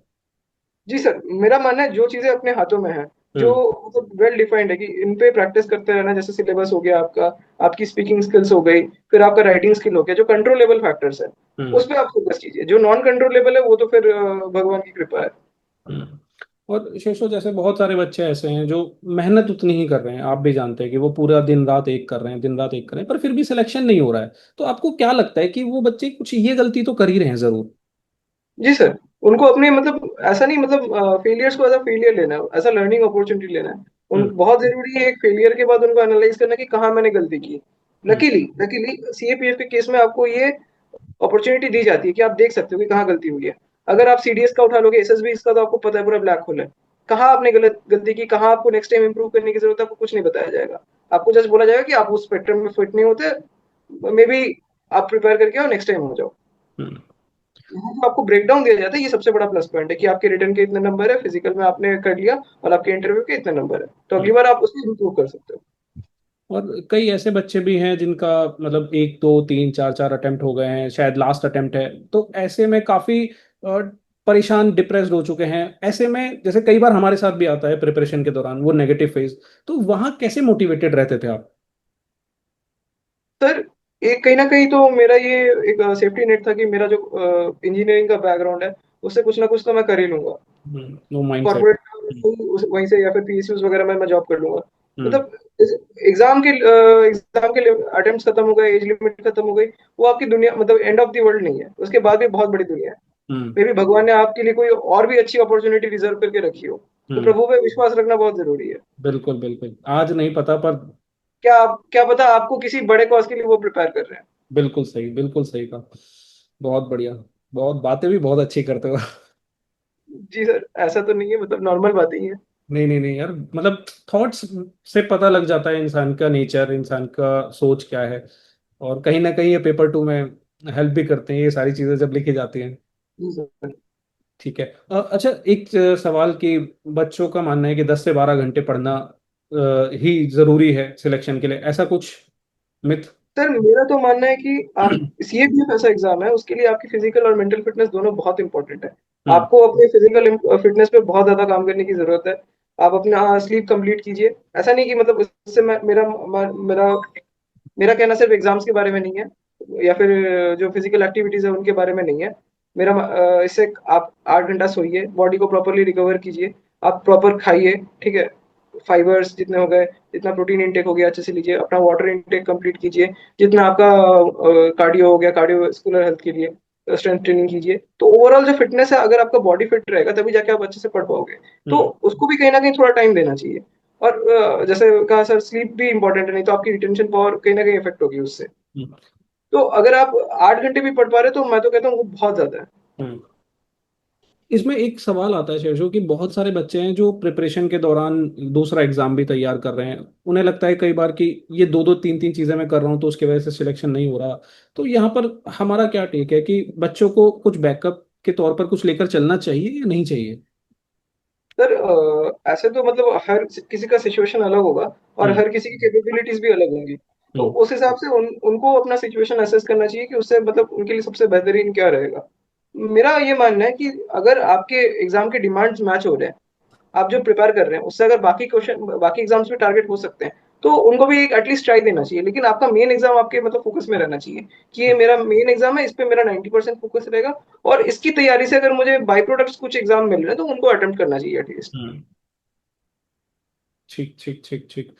जी सर, मेरा मानना है जो चीजें अपने हाथों में है जो हम्म। मतलब वेल डिफाइंड है कि इन पे प्रैक्टिस करते रहना, जैसे सिलेबस हो गया आपका, आपकी स्पीकिंग स्किल्स हो गई, फिर आपका राइटिंग स्किल हो गया, जो कंट्रोलेबल फैक्टर्स है हम्म। उस पे आप फोकस कीजिए। जो नॉन कंट्रोलेबल है वो तो फिर भगवान की कृपा है। हम्म। और शेषो, जैसे बहुत सारे बच्चे ऐसे हैं जो मेहनत उतनी ही कर रहे हैं, आप भी जानते हैं कि वो पूरा दिन रात एक कर रहे हैं, दिन रात एक कर रहे हैं, पर फिर भी सिलेक्शन नहीं हो रहा है। तो आपको क्या लगता है कि वो बच्चे कुछ ये गलती तो कर ही रहे हैं जरूर? जी सर, उनको अपने मतलब ऐसा नहीं, मतलब फेलियर्स को एज अ फेलियर लेना है, एज अ लर्निंग अपॉर्चुनिटी लेना है। उन हम्म। बहुत जरूरी है एक फेलियर के बाद उनको एनालाइज करना कि कहाँ मैंने गलती की। हम्म। लकीली लकीली सीएपीएफ के केस में आपको ये अपॉर्चुनिटी दी जाती है कि आप देख सकते हो कि कहाँ गलती हुई है। अगर आप सीडीएस का उठा लोगे, एसएसबी इसका, तो आपको पता है पूरा ब्लैक होल है। कहाँ आपने गलत गलती की, कहाँ आपको नेक्स्ट टाइम इंप्रूव करने की जरूरत है, आपको कुछ नहीं बताया जाएगा। आपको जस्ट बोला जाएगा कि आप उस स्पेक्ट्रम में फिट नहीं होते, मे बी आप प्रिपेयर करके आओ, नेक्स्ट टाइम हो जाओ। हम्म। यहाँ तो आपको ब्रेक डाउन दिया जाता है, ये सबसे बड़ा प्लस पॉइंट है कि आपके रिटर्न के इतने नंबर है, फिजिकल में आपने कर लिया, और आपके इंटरव्यू के इतने नंबर है, तो अगली हम्म। बार आप उसमें इंप्रूव कर सकते हो। और कई ऐसे बच्चे भी हैं जिनका मतलब एक दो तीन चार चार अटेम्प्ट हो गए हैं, शायद लास्ट अटेम्प्ट है, तो ऐसे में काफी परेशान, डिप्रेस्ड हो चुके हैं। ऐसे में जैसे कई बार हमारे साथ भी आता है प्रिपरेशन के दौरान वो नेगेटिव फेज, तो वहां कैसे मोटिवेटेड रहते थे आप? सर, एक कहीं ना कहीं तो मेरा ये एक सेफ्टी नेट था कि मेरा जो इंजीनियरिंग का बैकग्राउंड है, उससे कुछ ना कुछ तो मैं कर ही लूंगा। No mind set. कॉर्पोरेट वहीं से या फिर पीएसयूज वगैरह में मैं जॉब कर लूंगा। हम्म। मतलब एग्जाम के अटेम्प्ट्स खत्म हो गए, एज लिमिट खत्म हो गई, वो आपकी दुनिया मतलब एंड ऑफ द वर्ल्ड नहीं है, उसके बाद भी बहुत बड़ी दुनिया है। हम्म। मे बी भगवान ने आपके लिए कोई और भी अच्छी अपॉर्चुनिटी रिजर्व करके रखी हो। तो हम्म। प्रभु पे विश्वास रखना बहुत जरूरी है। बिल्कुल बिल्कुल, आज नहीं पता पर। क्या पता आपको किसी बड़े कॉज के लिए वो प्रिपेयर कर रहे हैं। बिल्कुल सही, बिल्कुल सही कहा। बहुत बढ़िया। बहुत बातें भी बहुत अच्छी करते हो। जी सर, ऐसा तो नहीं है, मतलब नॉर्मल बात ही है। नहीं नहीं नहीं यार, मतलब थॉट्स से पता लग जाता है इंसान का नेचर, इंसान का सोच क्या है। और कहीं ना कहीं ये पेपर टू में हेल्प भी करते हैं ये सारी चीजें जब लिखी जाती हैं। जी सर। ठीक है। अच्छा, एक सवाल कि बच्चों का मानना है कि 10 से 12 घंटे पढ़ना ही जरूरी है सिलेक्शन के लिए, ऐसा कुछ मिथ? सर, मेरा तो मानना है कि आप सीएपीएफ ऐसा एग्जाम है, उसके लिए आपकी फिजिकल और मेंटल फिटनेस दोनों बहुत इंपॉर्टेंट है। हम्म। आपको अपने फिजिकल फिटनेस पे बहुत ज्यादा काम करने की जरूरत है। आप अपना स्लीप कंप्लीट कीजिए। ऐसा नहीं कि मतलब उससे मेरा मेरा कहना सिर्फ एग्जाम्स के बारे में नहीं है, या फिर जो फिजिकल एक्टिविटीज है उनके बारे में नहीं है। इससे आप 8 घंटा सोइए, बॉडी को प्रॉपरली रिकवर कीजिए, आप प्रॉपर खाइए, ठीक है, फाइबर्स जितने हो गए, जितना प्रोटीन इंटेक हो गया अच्छे से लीजिए, अपना वाटर इंटेक कंप्लीट कीजिए, जितना आपका कार्डियो हो गया, कार्डियोवास्कुलर हेल्थ के लिए स्ट्रेंथ ट्रेनिंग कीजिए। तो ओवरऑल जो फिटनेस है, अगर आपका बॉडी फिट रहेगा तभी जाके आप अच्छे से पढ़ पाओगे। तो हम्म। उसको भी कहीं ना कहीं थोड़ा टाइम देना चाहिए। और जैसे कहा सर, स्लीप भी इंपॉर्टेंट है, नहीं तो आपकी रिटेंशन पावर कहीं ना कहीं इफेक्ट होगी उससे। हम्म। तो अगर आप 8 घंटे भी पढ़ पा रहे हो तो मैं तो कहता हूँ वो बहुत ज्यादा है। हम्म। इसमें एक सवाल आता है शेषो कि बहुत सारे बच्चे हैं जो प्रिपरेशन के दौरान दूसरा एग्जाम भी तैयार कर रहे हैं। उन्हें लगता है कई बार कि ये दो दो तीन तीन चीजें मैं कर रहा हूँ तो उसकी वजह से सिलेक्शन नहीं हो रहा। तो यहाँ पर हमारा क्या टेक है कि बच्चों को कुछ बैकअप के तौर पर कुछ लेकर चलना चाहिए या नहीं चाहिए? सर, ऐसे तो मतलब हर किसी का सिचुएशन अलग होगा, और हम्म। हर किसी की कैपेबिलिटीज भी अलग होंगी। तो हम्म। उस हिसाब से उनको अपना सिचुएशन असेस करना चाहिए कि उससे मतलब उनके लिए सबसे बेहतरीन क्या रहेगा। मेरा ये मानना है कि अगर आपके एग्जाम के डिमांड्स मैच हो रहे हैं, आप जो प्रिपेयर कर रहे हैं उससे अगर बाकी क्वेश्चन बाकी एग्जाम्स में टारगेट हो सकते हैं, तो उनको भी एक एटलीस्ट ट्राई देना चाहिए। लेकिन आपका मेन एग्जाम आपके मतलब फोकस में रहना चाहिए कि ये मेरा मेन एग्जाम है, इस पे मेरा 90% फोकस रहेगा। और इसकी तैयारी से अगर मुझे बाई प्रोडक्ट्स कुछ एग्जाम मिल रहे हैं तो उनको अटेम्प्ट करना चाहिए एटलीस्ट। हम्म। ठीक ठीक ठीक ठीक।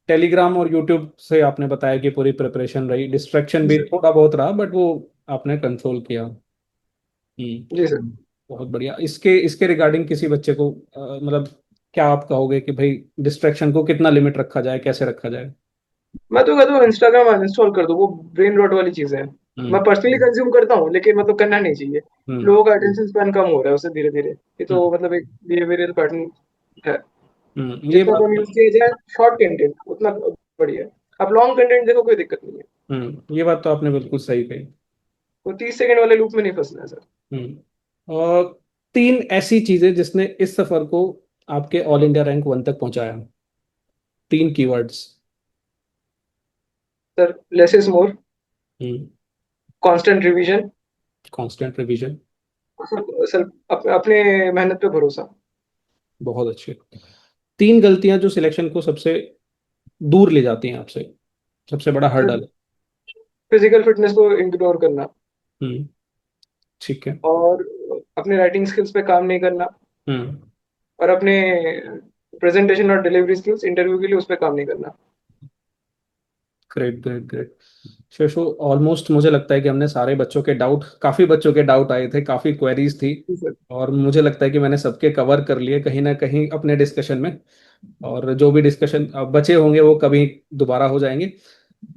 टेलीग्राम और यूट्यूब से आपने बताया कि पूरी प्रिपरेशन रही, डिस्ट्रैक्शन जी भी सर। थोड़ा बहुत रहा बट वो आपने कंट्रोल किया। जी सर। बहुत बढ़िया। इसके इसके रिगार्डिंग किसी बच्चे को मतलब क्या आप कहोगे कि भाई डिस्ट्रैक्शन को कितना लिमिट रखा जाए, कैसे रखा जाए? मैं तो कहता हूँ इंस्टाग्राम अनइंस्टॉल कर दो, वो ब्रेन रॉट वाली चीजें हैं। हम्म। मैं पर्सनली कंज्यूम करता हूँ, लेकिन मतलब करना नहीं चाहिए। हम्म। लोगों का अटेंशन स्पैन कम हो रहा है उससे धीरे धीरे। ये तो हम्म। मतलब एक बिहेवियरल पैटर्न है। ये जितना बात कम तो। यूज किया जाए शॉर्ट कंटेंट, उतना बढ़िया है। आप लॉन्ग कंटेंट देखो, कोई दिक्कत नहीं है। ये बात तो आपने बिल्कुल सही कही। वो 30 सेकंड वाले लूप में नहीं फंसना है सर। और तीन ऐसी चीजें जिसने इस सफर को आपके ऑल इंडिया रैंक 1 तक पहुंचाया, तीन keywords. Sir, less is more, constant revision, constant revision. Sir अपने मेहनत पे भरोसा। बहुत अच्छे। तीन गलतियां जो सिलेक्शन को सबसे दूर ले जाती हैं आपसे, सबसे बड़ा सर, हर्डल। फिजिकल फिटनेस को इग्नोर करना, हम्म। ठीक है। और अपने राइटिंग स्किल्स पे काम नहीं करना, हम्म। और अपने प्रेजेंटेशन और डिलीवरी स्किल्स इंटरव्यू के लिए उस पर काम नहीं करना। Great great great. शेषो, ऑलमोस्ट मुझे लगता है कि हमने सारे बच्चों के डाउट, काफी बच्चों के डाउट आए थे, काफी क्वेरीज थी, जी सर। और मुझे लगता है कि मैंने सबके कवर कर लिए कहीं ना कहीं अपने डिस्कशन में। और जो भी डिस्कशन बचे होंगे वो कभी दोबारा हो जाएंगे।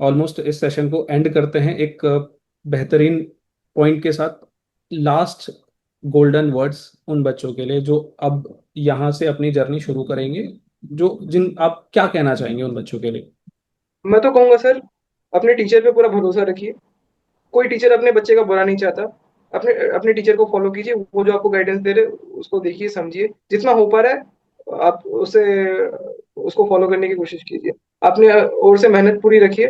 ऑलमोस्ट इस सेशन को एंड करते हैं एक बेहतरीन पॉइंट के साथ। लास्ट गोल्डन वर्ड्स उन बच्चों के लिए जो अब यहाँ से अपनी जर्नी शुरू करेंगे, जो जिन आप क्या कहना चाहेंगे उन बच्चों के लिए? मैं तो कहूंगा सर, अपने टीचर पे पूरा भरोसा रखिए। कोई टीचर अपने बच्चे का बुरा नहीं चाहता। अपने अपने टीचर को फॉलो कीजिए, वो जो आपको गाइडेंस दे रहे उसको देखिए, समझिए, जितना हो पा रहा है आप उसे उसको फॉलो करने की कोशिश कीजिए। अपने ओर से मेहनत पूरी रखिए,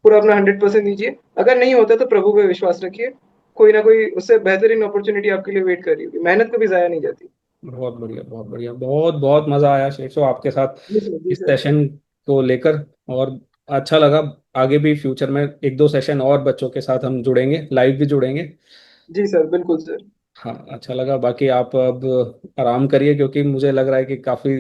पूरा अपना 100% दीजिए। अगर नहीं होता तो प्रभु पे विश्वास रखिए, कोई ना कोई उससे बेहतरीन अपॉर्चुनिटी आपके लिए वेट कर रही होगी। मेहनत कभी जाया नहीं जाती। बहुत बढ़िया, बहुत बढ़िया, बहुत बहुत मजा आया शेषो आपके साथ जी सर, जी इस सर। सेशन को लेकर। और अच्छा लगा। आगे भी फ्यूचर में एक दो सेशन और बच्चों के साथ हम जुड़ेंगे, लाइव भी जुड़ेंगे। जी सर, बिल्कुल सर। हाँ, अच्छा लगा। बाकी आप अब आराम करिए, क्योंकि मुझे लग रहा है कि काफी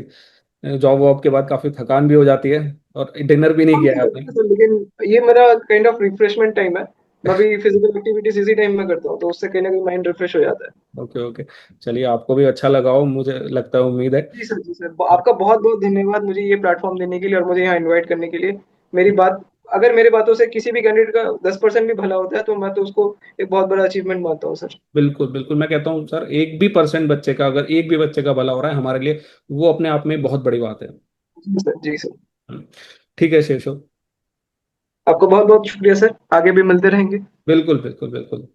जॉब वॉब के बाद काफी थकान भी हो जाती है, और डिनर भी नहीं हाँ किया है सर, आपने। ठीक है सर, लेकिन ये मेरा काइंड ऑफ रिफ्रेशमेंट टाइम है। मैं भी फिजिकल एक्टिविटीज इसी टाइम में करता हूँ, तो उससे कहीं ना कहीं माइंड रिफ्रेश हो जाता है। Okay okay. चलिए, आपको भी अच्छा लगा हो, मुझे लगता है, उम्मीद है। जी सर, जी सर, आपका बहुत बहुत धन्यवाद मुझे ये प्लेटफॉर्म देने के लिए और मुझे यहाँ इनवाइट करने के लिए। मेरी बात, अगर मेरे बातों से किसी भी कैंडिडेट का 10% भी भला होता है तो मैं तो उसको एक बहुत बड़ा अचीवमेंट मानता हूँ सर। बिल्कुल बिल्कुल, मैं कहता हूँ सर, एक भी परसेंट बच्चे का, अगर एक भी बच्चे का भला हो रहा है हमारे लिए, वो अपने आप में बहुत बड़ी बात है। जी सर, जी सर। हम्म। ठीक है शेषो। आपका बहुत बहुत शुक्रिया सर, आगे भी मिलते रहेंगे। बिल्कुल बिल्कुल बिल्कुल।